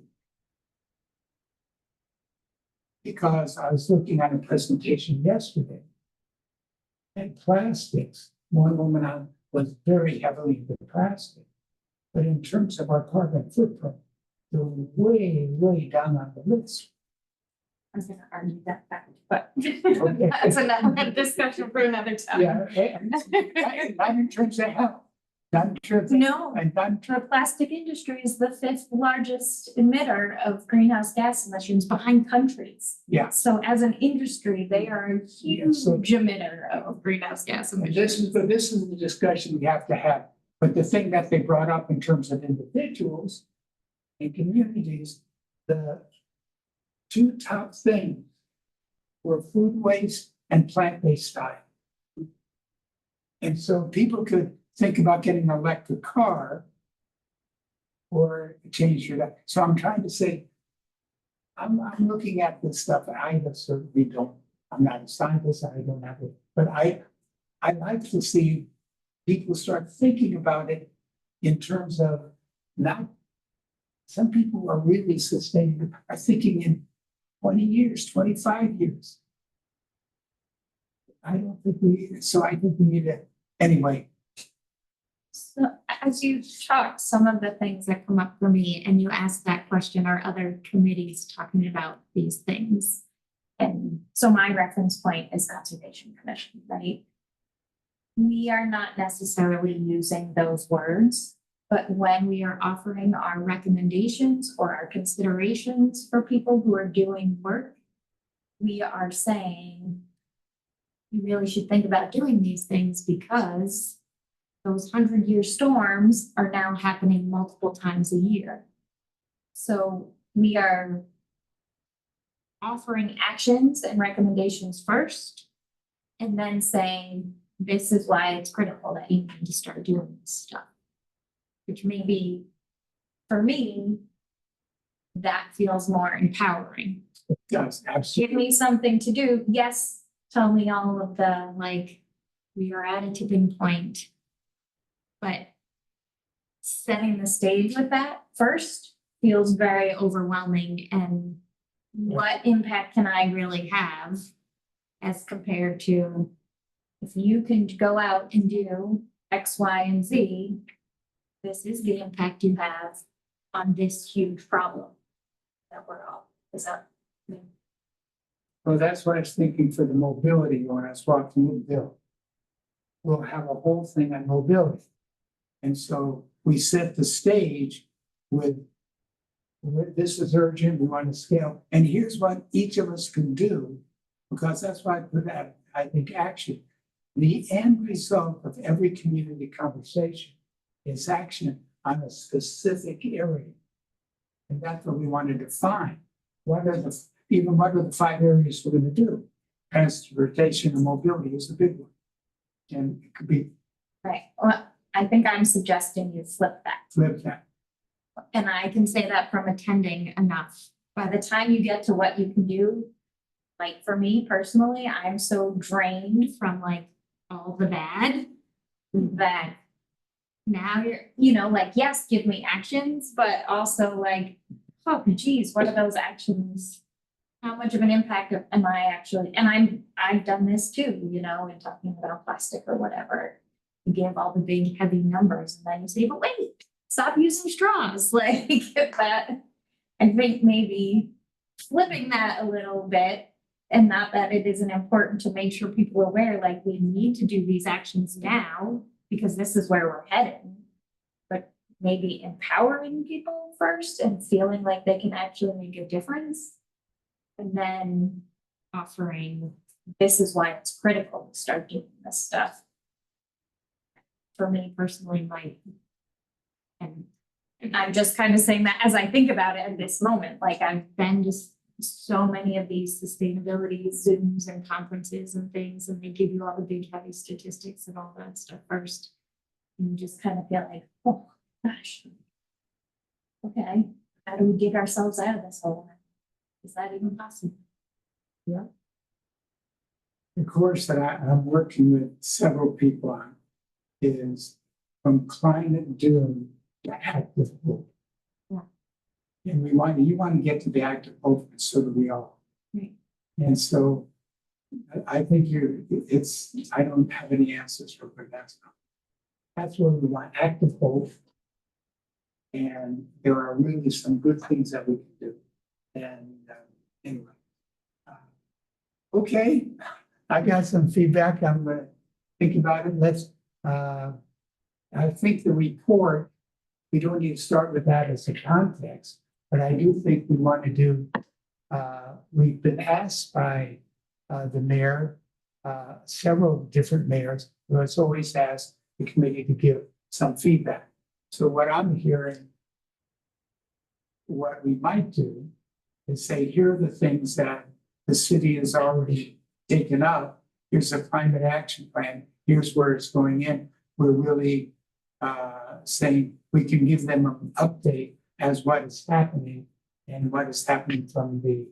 Because I was looking at a presentation yesterday. And plastics, one woman was very heavily into plastic. But in terms of our carbon footprint, they're way, way down on the list. I was gonna argue that fact, but Okay. that's another discussion for another time. Yeah, and not in terms of health, not in terms of, No, and not in terms the plastic industry is the fifth largest emitter of greenhouse gas emissions behind countries. yeah. So as an industry, they are a huge so- emitter of greenhouse gas And emissions. this is the discussion we have to have. But the thing that they brought up in terms of individuals and communities, the two top things were food waste and plant-based diet. And so people could think about getting an electric car or change your diet. So I'm trying to say, I'm looking at this stuff. I certainly don't, I'm not a scientist, I don't have it, but I like to see people start thinking about it in terms of not, some people are really sustainable, are thinking in 20 years, 25 years. I don't think so I think we need to, anyway, So as you talk, some of the things that come up for me, and you ask that question, are other committees talking about these things? And so my reference point is Conservation Commission, right? We are not necessarily using those words, but when we are offering our recommendations or our considerations for people who are doing work, we are saying, you really should think about doing these things because those 100-year storms are now happening multiple times a year. So we are offering actions and recommendations first, and then saying, this is why it's critical that you need to start doing this stuff. Which maybe, for me, that feels more empowering. it does absolutely. Give me something to do. Yes, tell me all of the, like, we are at a tipping point. But setting the stage with that first feels very overwhelming, and what impact can I really have as compared to if you can go out and do X, Y, and Z, this is the impact you have on this huge problem that we're all, is that? Well, that's what I was thinking for the mobility when I was walking with Bill. We'll have a whole thing on mobility. And so we set the stage with this is urgent, we want to scale, and here's what each of us can do, because that's why I put that, I think, action. The end result of every community conversation is action on a specific area. And that's what we want to define. What are the 5 areas we're going to do? Transportation and mobility is a big one. And it could be Right, well, I think I'm suggesting you flip that. flip that. And I can say that from attending enough. By the time you get to what you can do, like for me personally, I'm so drained from like all the bad that now you're, like, yes, give me actions, but also like, oh geez, what are those actions? How much of an impact am I actually, and I've done this too, in talking about plastic or whatever. You give all the big heavy numbers and then you say, but wait, stop using straws, like that. I think maybe flipping that a little bit And not that it isn't important to make sure people are aware, like, we need to do these actions now because this is where we're heading. But maybe empowering people first and feeling like they can actually make a difference. And then offering, this is why it's critical to start doing this stuff. For me personally, and I'm just kind of saying that as I think about it in this moment, like I've been just so many of these sustainability Zooms and conferences and things, and they give you all the big heavy statistics and all that stuff first. And you just kind of feel like, oh gosh. Okay, how do we get ourselves out of this hole? Is that even possible? The course that I'm working with several people on is from climate doom to active hope. Yeah. And you want to get to the active hope, and so do we all. Right. And so I think I don't have any answers for what that's what we want, active hope. And there are really some good things that we can do. And anyway. Okay, I got some feedback. I'm gonna think about it. I think the report, we don't need to start with that as a context, but I do think we want to do, we've been asked by the mayor, several different mayors, who has always asked the committee to give some feedback. So what I'm hearing, what we might do is say, here are the things that the city has already taken up. Here's a climate action plan. Here's where it's going in. We're really saying we can give them an update as what is happening and what is happening from the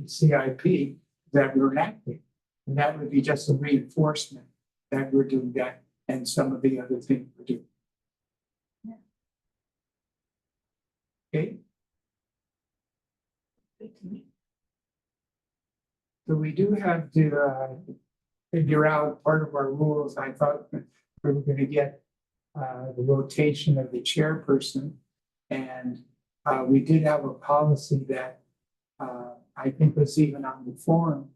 CIP that we're enacting. And that would be just a reinforcement that we're doing that and some of the other things we're doing. Yeah. Okay. Good to me. So we do have to figure out part of our rules. I thought we were going to get the rotation of the chairperson. And we did have a policy that I think was even on the form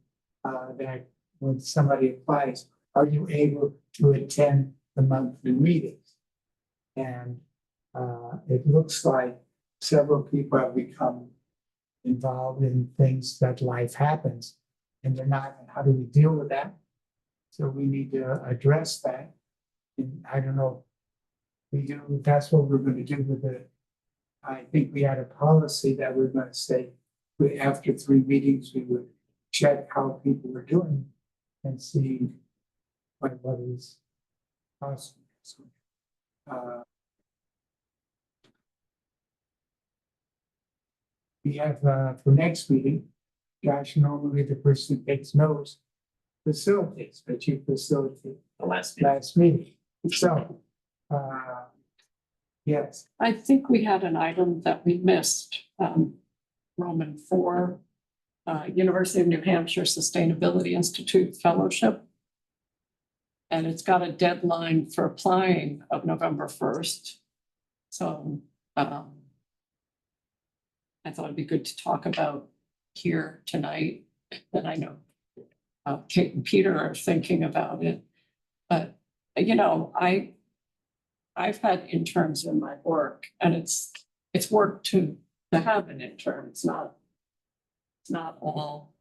that when somebody applies, are you able to attend the monthly meetings? And it looks like several people have become involved in things that life happens and they're not, and how do we deal with that? So we need to address that. And I don't know, that's what we're going to do with it. I think we had a policy that we're going to say, after 3 meetings, we would check how people were doing and see what is possible. So, we have for next meeting, Josh, normally the person who takes notes facilitates, but you facilitate The last. last meeting. So, yes, I think we had an item that we missed, Roman 4, University of New Hampshire Sustainability Institute Fellowship. And it's got a deadline for applying of November 1st. So I thought it'd be good to talk about here tonight. And I know Kate and Peter are thinking about it. But, you know, I've had interns in my work, and it's work to have an intern. It's not all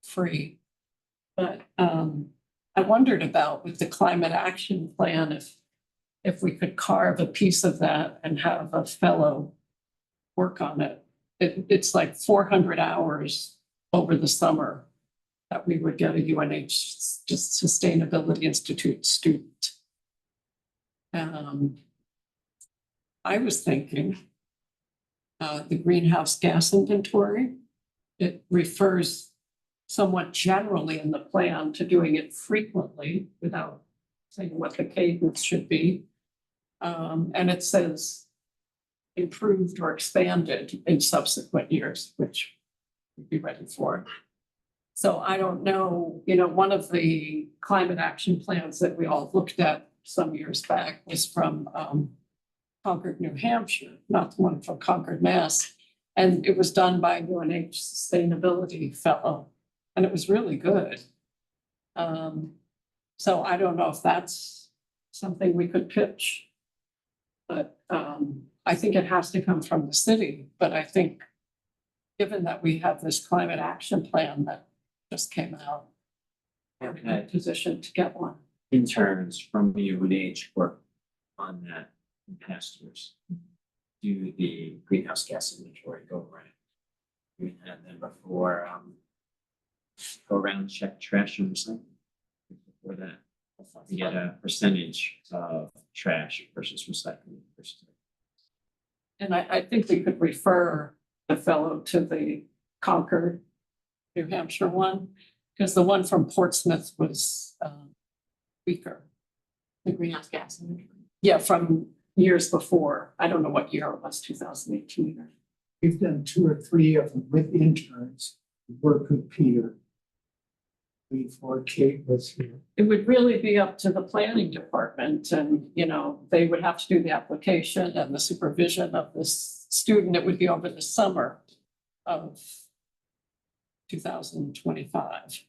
free. But I wondered about with the climate action plan, if we could carve a piece of that and have a fellow work on it. It's like 400 hours over the summer that we would get a UNH just Sustainability Institute student. I was thinking the greenhouse gas inventory, it refers somewhat generally in the plan to doing it frequently without saying what the cadence should be. And it says improved or expanded in subsequent years, which we'd be ready for. So I don't know, you know, one of the climate action plans that we all looked at some years back was from Concord, New Hampshire, not the one from Concord, Mass. And it was done by UNH Sustainability Fellow, and it was really good. So I don't know if that's something we could pitch. But I think it has to come from the city, but I think given that we have this climate action plan that just came out, we're in a position to get one. Interns from UNH work on that in past years. Do the greenhouse gas inventory go around. We had them before, go around, check trash and recycling. Before that, you get a percentage of trash versus recycling versus. And I think we could refer the fellow to the Concord, New Hampshire one, because the one from Portsmouth was weaker. The greenhouse gas inventory. Yeah, from years before. I don't know what year it was, 2018 or. We've done 2 or 3 of them with interns, work with Peter. Before Kate was here. It would really be up to the planning department and, you know, they would have to do the application and the supervision of this student. It would be over the summer of 2025.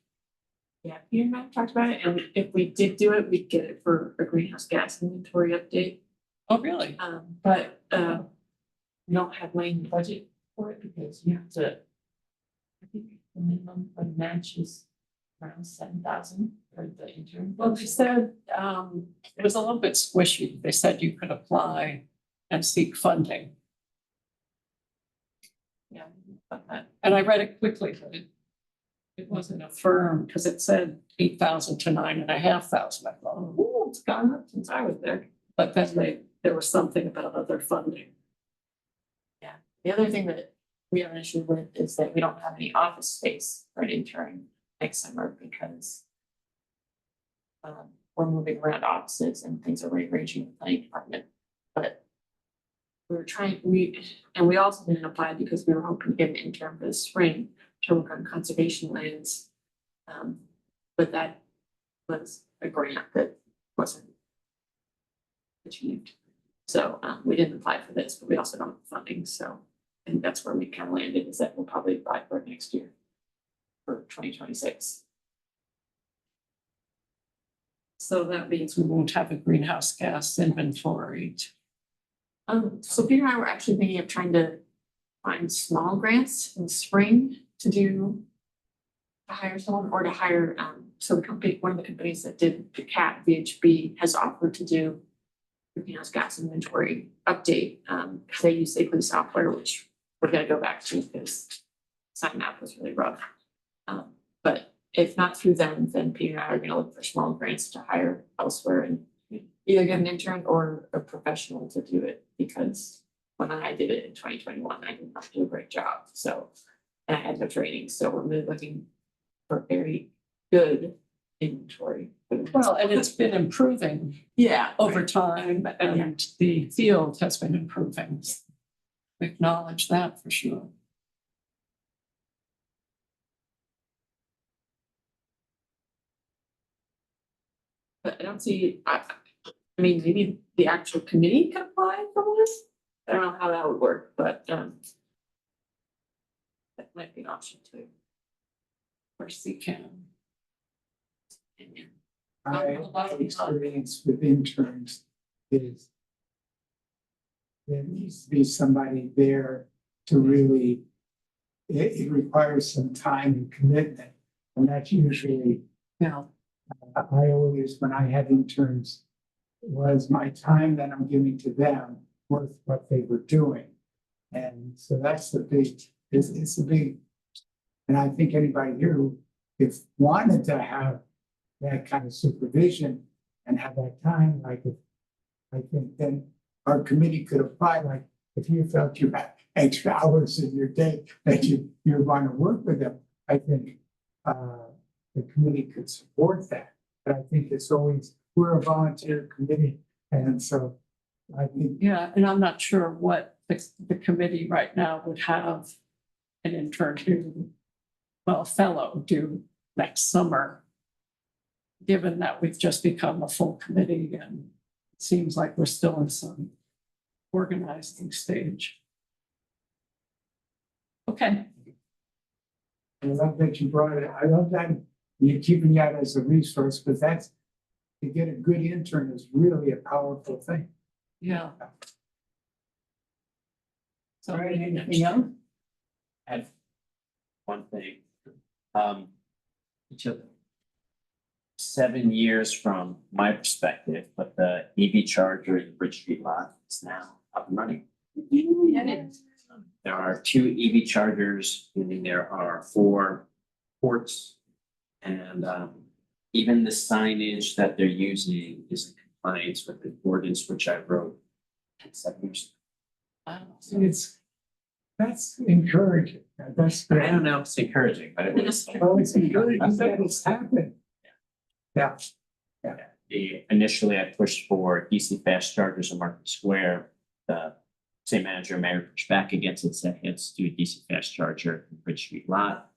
Yeah, Peter and I talked about it, and if we did do it, we'd get it for a greenhouse gas inventory update. Oh, really? But we don't have money in the budget for it because you have to. I think the minimum for the match is around 7,000 for the intern. Well, they said, it was a little bit squishy. They said you could apply and seek funding. Yeah, but that, And I read it quickly, but it wasn't a firm because it said 8,000 to 9,500. I thought, oh, it's gone up since I was there. but then there was something about other funding. The other thing that we have an issue with is that we don't have any office space for an intern next summer because we're moving around offices and things are rearranging in the planning department. But we also didn't apply because we were hoping to get an intern for the spring to work on conservation lands. But that was a grant that wasn't achieved. So we didn't apply for this, but we also don't have funding, so. And that's where we kind of landed, is that we'll probably apply for it next year for 2026. So that means we won't have a greenhouse gas inventory. So Peter and I were actually thinking of trying to find small grants in the spring to hire someone or to hire, so the company, one of the companies that did the CAT VHB has offered to do the greenhouse gas inventory update, because they use Safely software, which we're gonna go back to because sign map was really rough. But if not through them, then Peter and I are gonna look for small grants to hire elsewhere and either get an intern or a professional to do it, because when I did it in 2021, I did not do a great job, so. And I had no training, so we're really looking for very good inventory. Well, and it's been improving Yeah, over time and the field has been improving. We acknowledge that for sure. but I don't see, I mean, maybe the actual committee could apply for this. I don't know how that would work, but that might be an option too. Of course, we can. My experience with interns is there needs to be somebody there to really, it requires some time and commitment. And that's usually, Now, I always, when I had interns, was my time that I'm giving to them worth what they were doing. And so that's the big, it's a big, and I think anybody here who, if wanted to have that kind of supervision and have that time, like if, I think then our committee could apply, like if you felt you had extra hours in your day that you're going to work with them, I think the committee could support that. But I think it's always, we're a volunteer committee, and so I think yeah, and I'm not sure what the committee right now would have an intern do, well, a fellow do next summer. Given that we've just become a full committee and it seems like we're still in some organizing stage. Okay, I love that you brought it. I love that you're keeping that as a resource, because that's, to get a good intern is really a powerful thing. yeah. So All right, maybe anything next else? I have one thing. It took 7 years from my perspective, but the EV charger in Bridge Street lot is now up and running. There are 2 EV chargers, and there are 4 ports. And even the signage that they're using is in compliance with the ordinance which I wrote 7 years It's, that's encouraging. That's ago. I great. don't know if it's encouraging, but it was. Well, it's encouraging that it's happened. Yeah, Initially, I pushed for DC fast chargers in Market Square. The same manager, Mayor, pushed back against it, said, let's do a DC fast charger in Bridge Street lot.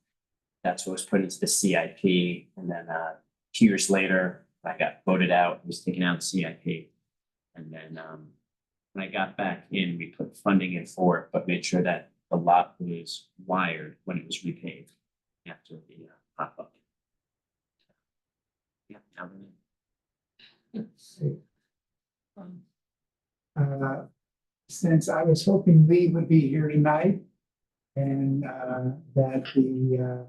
That's what was put into the CIP, and then 2 years later, I got voted out, it was taken out of CIP. And then when I got back in, we put funding in for it, but made sure that the lot was wired when it was repaved after the pop-up. Yeah, now we're in. Since I was hoping Lee would be here tonight, and that the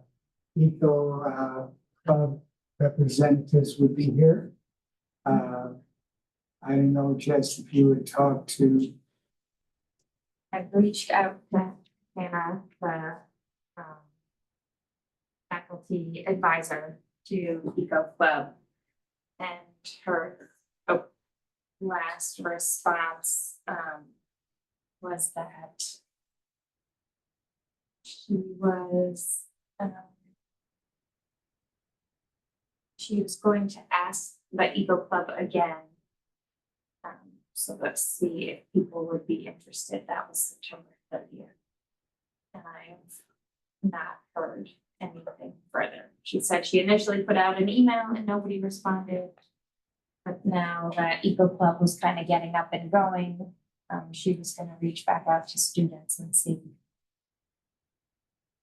Eco Club representatives would be here. I don't know, Jess, if you would talk to, I've reached out to Hannah, the faculty advisor to Eco Club. And her last response was that she was going to ask the Eco Club again. So let's see if people would be interested. That was September 30th. And I have not heard anything further. She said she initially put out an email and nobody responded. But now that Eco Club was kind of getting up and going, she was gonna reach back out to students and see.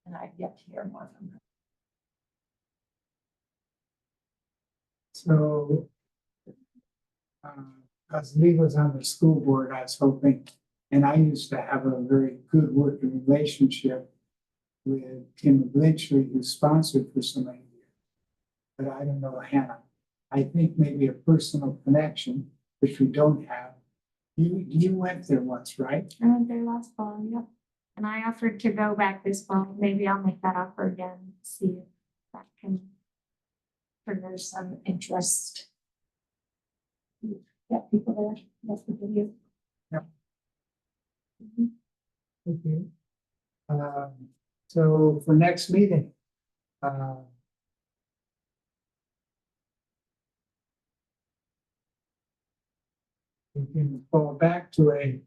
And I've yet to hear more from her. so. As Lee was on the school board, I was hoping, and I used to have a very good working relationship with Tim Blyntry, who sponsored for so many years. But I don't know Hannah. I think maybe a personal connection, which we don't have. You went there once, right? I went there last fall, yep. And I offered to go back this fall. Maybe I'll make that offer again, see if that can trigger some interest. Get people there, that's the video. Yep. Mhm. Okay. So for next meeting, we can fall back to a,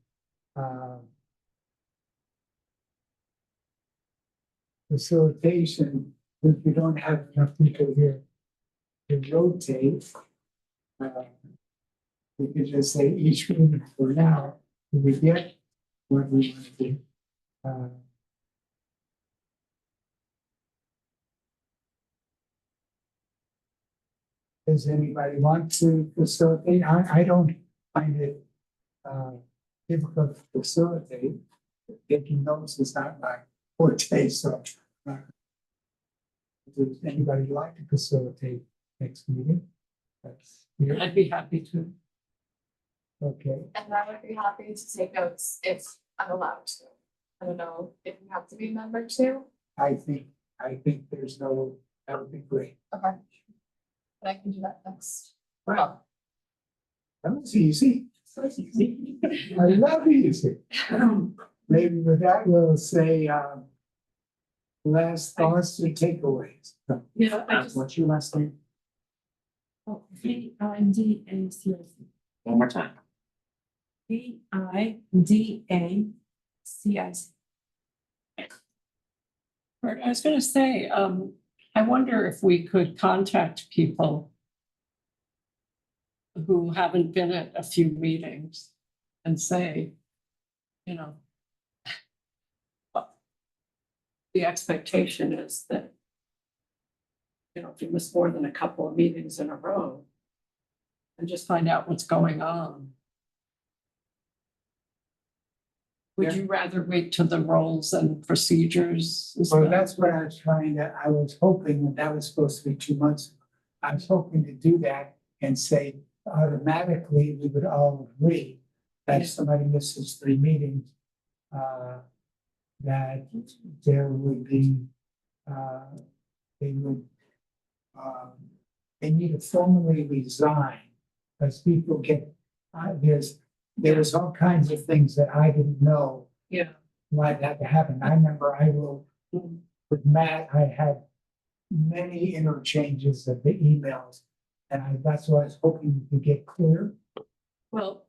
facilitation, if we don't have enough people here to rotate. We could just say each meeting for now, we get what we want to do. Does anybody want to facilitate? I don't find it difficult to facilitate. Taking notes is not my forte, so. Does anybody like to facilitate next meeting? That's here, I'd be happy to. okay. And I would be happy to take notes if I'm allowed to. I don't know if you have to be a member too. I think there's no, that would be great. Okay. But I can do that next. Wow. That was easy. I love easy. Maybe with that, we'll say, last thoughts and takeaways. Yeah, I just, What's your last name? VIDACIC. One more time. VIDACIC. Bert, I was gonna say, I wonder if we could contact people who haven't been at a few meetings and say, you know, the expectation is that, you know, if you miss more than a couple of meetings in a row, and just find out what's going on. Would you rather wait till the roles and procedures? is Well, done? that's what I was I was hoping that was supposed to be 2 months ago. I was hoping to do that and say automatically we would all agree that if somebody misses 3 meetings, that there would be, they would, they need to formally resign. Because people get, there was all kinds of things that I didn't know Yeah. why that had to happen. I remember with Matt, I had many interchanges of the emails. And that's what I was hoping to get clear. Well,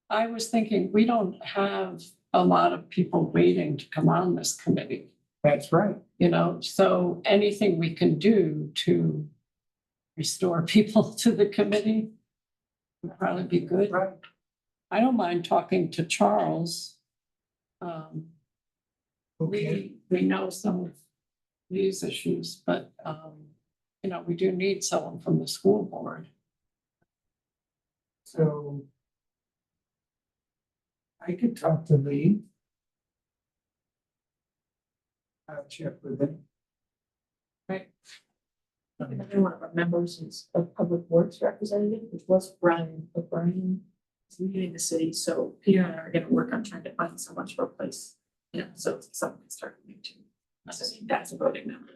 I was thinking, we don't have a lot of people waiting to come on this committee, That's right. you know, so anything we can do to restore people to the committee would probably be good. Right. I don't mind talking to Charles. Okay. We know some of these issues, but, you know, we do need someone from the school board. So I could talk to Lee. I'll check with him. Another one of our members is a public works representative, which was Brian, but Brian is leaving the city, so Peter and I are gonna work on trying to find someone to replace. Yeah, so someone can start with me too. So that's a voting member.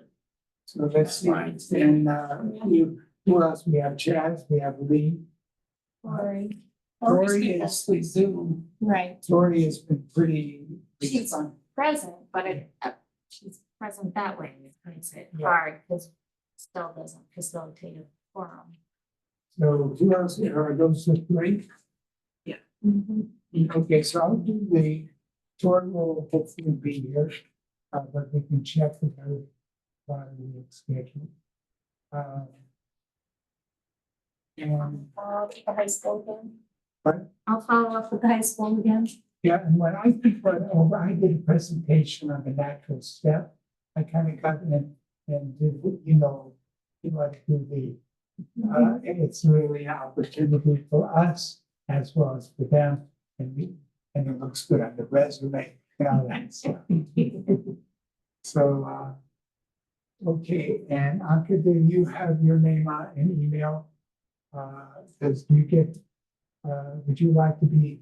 So let's see. And who else? We have Chaz, we have Lee. Lori, Lori is, Mostly Zoom. right, Lori has been pretty. She's present, but she's present that way, it makes it Yeah. hard, because still doesn't facilitate a forum. So who else are those the three? Okay, so I'll do the, Tori will hopefully be here, but we can check with her about the schedule. And, Follow up with the high school again. Pardon? I'll follow up with the high school again. yeah, and when I think I did a presentation on the natural step, I kind of got in and did, you know, do the, it's really an opportunity for us as well as for them. And it looks good on the resume and all that stuff. So, okay, and Anka, do you have your name on an email? Does you get, would you like to be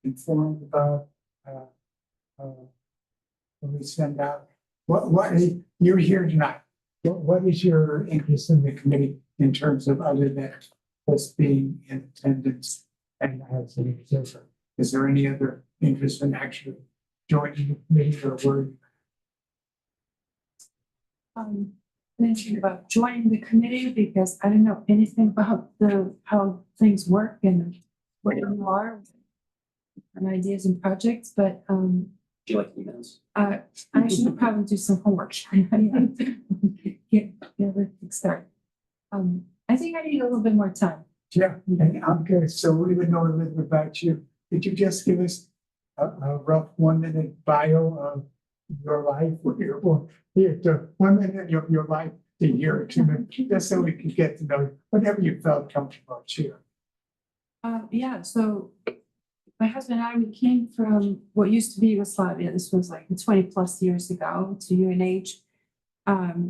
informed about, when we send out, you're here tonight. What is your interest in the committee in terms of other than just being in attendance and as an observer? Is there any other interest in actually joining the committee or word? Thinking about joining the committee because I don't know anything about how things work and what you are and ideas and projects, but Do you like emails? I should probably do some homework. Get everything started. I think I need a little bit more time. Yeah, and I'm good. So we would know a little bit about you. Could you just give us a rough 1-minute bio of your life? Here, 1 minute of your life, a year or 2 minutes, just so we can get to know you, whatever you felt comfortable sharing. Yeah, so my husband and I, we came from what used to be Yugoslavia. This was like 20 plus years ago to UNH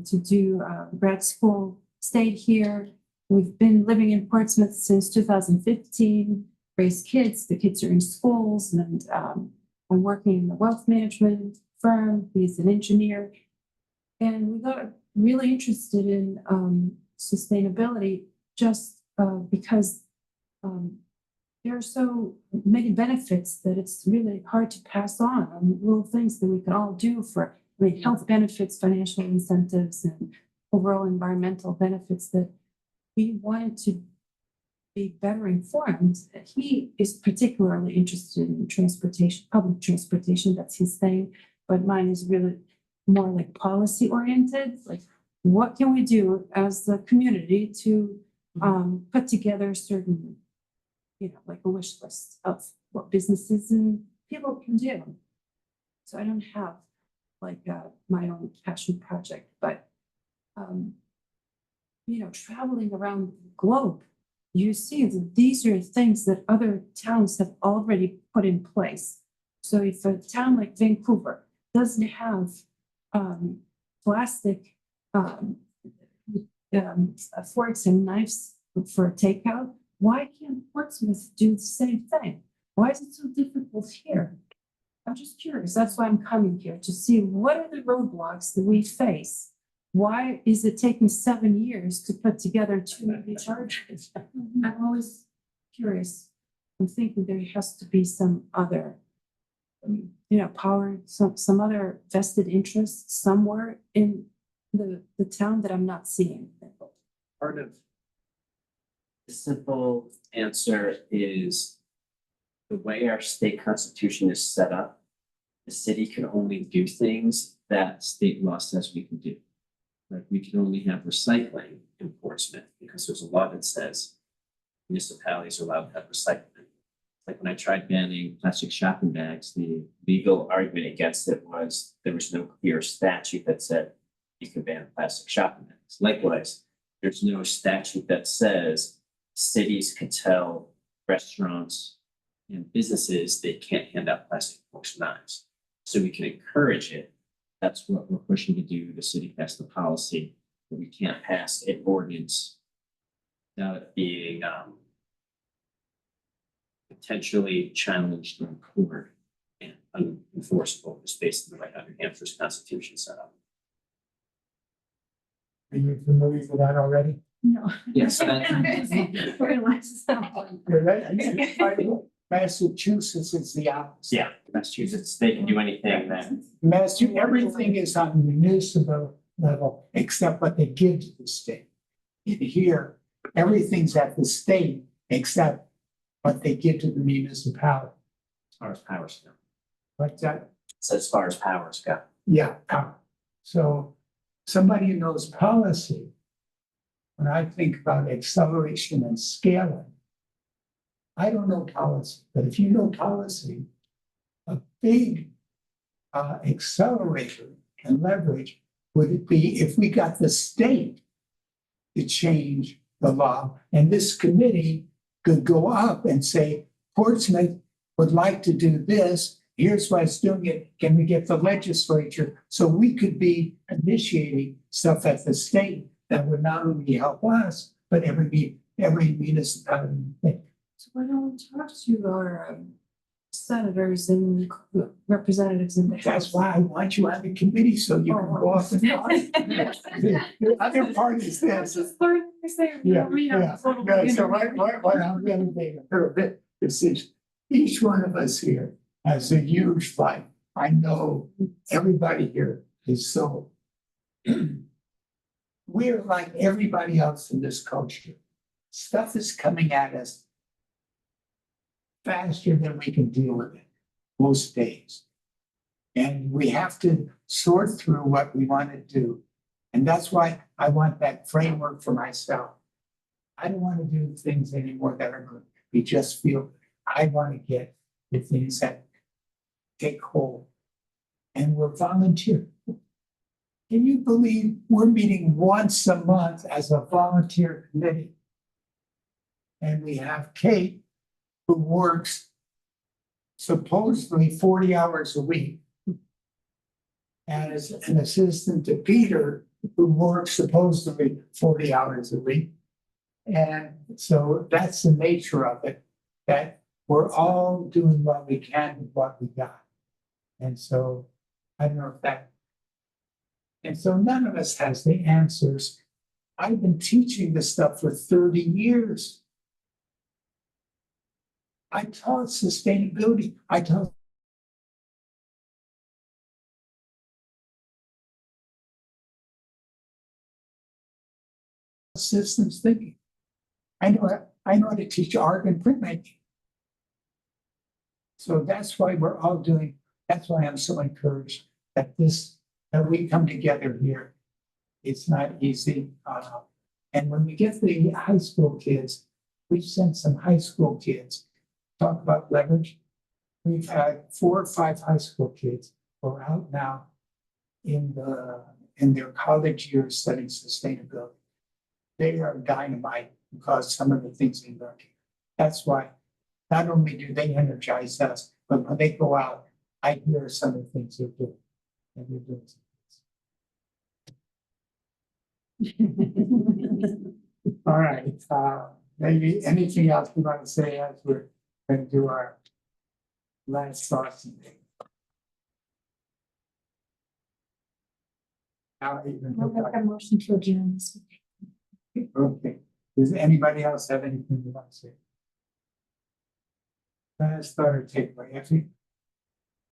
to do grad school, stayed here. We've been living in Portsmouth since 2015, raised kids. The kids are in schools and I'm working in the wealth management firm. He's an engineer. And we got really interested in sustainability just because there are so many benefits that it's really hard to pass on little things that we can all do for health benefits, financial incentives, and overall environmental benefits that we wanted to be better informed. He is particularly interested in transportation, public transportation, that's his thing, but mine is really more like policy oriented, like what can we do as the community to put together certain, like a wish list of what businesses and people can do. So I don't have like my own passion project, but traveling around the globe, you see that these are things that other towns have already put in place. So if a town like Vancouver doesn't have plastic forks and knives for takeout, why can't Portsmouth do the same thing? Why is it so difficult here? I'm just curious. That's why I'm coming here, to see what are the roadblocks that we face. Why is it taking 7 years to put together 2 EV chargers? I'm always curious. I'm thinking there has to be some other, power, some other vested interest somewhere in the town that I'm not seeing. Part of the simple answer is the way our state constitution is set up, the city can only do things that state law says we can do. Like we can only have recycling in Portsmouth because there's a law that says municipalities are allowed to have recycling. Like when I tried banning plastic shopping bags, the legal argument against it was there was no clear statute that said you can ban plastic shopping bags. Likewise, there's no statute that says cities can tell restaurants and businesses they can't hand out plastic forks and knives. So we can encourage it. That's what we're pushing to do. The city passed the policy, but we can't pass an ordinance without it being potentially challenged in court and unenforceable, just based on the way how New Hampshire's constitution set up. Are you familiar with that already? No. Yes, Realize that. You're right. Massachusetts is the opposite. Yeah, Massachusetts, they can do anything that, Massachusetts, everything is on the municipal level except what they give to the state. In here, everything's at the state except what they give to the municipality. as far as powers go. But So as far as powers go. yeah, so somebody who knows policy, when I think about acceleration and scaling, I don't know policy, but if you know policy, a big accelerator and leverage would it be if we got the state to change the law, and this committee could go up and say, Portsmouth would like to do this, here's why it's doing it, can we get the legislature? So we could be initiating stuff at the state that would not only help us, but every municipality. So why don't we talk to our senators and representatives in the House? That's why I want you on the committee, so you can go off and talk. The other part is this. Just learn to say, Yeah, we have yeah. a little No, bit. so what I'm gonna make a little bit decision. Each one of us here has a huge fight. I know everybody here is so. We're like everybody else in this culture. Stuff is coming at us faster than we can deal with it most days. And we have to sort through what we want to do. And that's why I want that framework for myself. I don't want to do things anymore that are going to be just feel. I want to get the things that take hold. And we're volunteer. Can you believe we're meeting once a month as a volunteer committee? And we have Kate, who works supposedly 40 hours a week as an assistant to Peter, who works supposedly 40 hours a week. And so that's the nature of it, that we're all doing what we can with what we got. And so I don't know if that. And so none of us has the answers. I've been teaching this stuff for 30 years. I taught sustainability. I taught systems thinking. I know how to teach art and printmaking. So that's why we're all doing, that's why I'm so encouraged that we come together here. It's not easy. And when we get the high school kids, we've sent some high school kids talk about leverage. We've had 4 or 5 high school kids who are out now in their college years studying sustainability. They are dynamite because some of the things they learn. That's why not only do they energize us, but when they go out, I hear some of the things they're doing. And they're doing some things. All right, maybe anything else we want to say as we're going to do our last thoughts and things. I'll make a motion to adjourn this meeting. Okay, does anybody else have anything to want to say? Last thought or takeaway, Effie?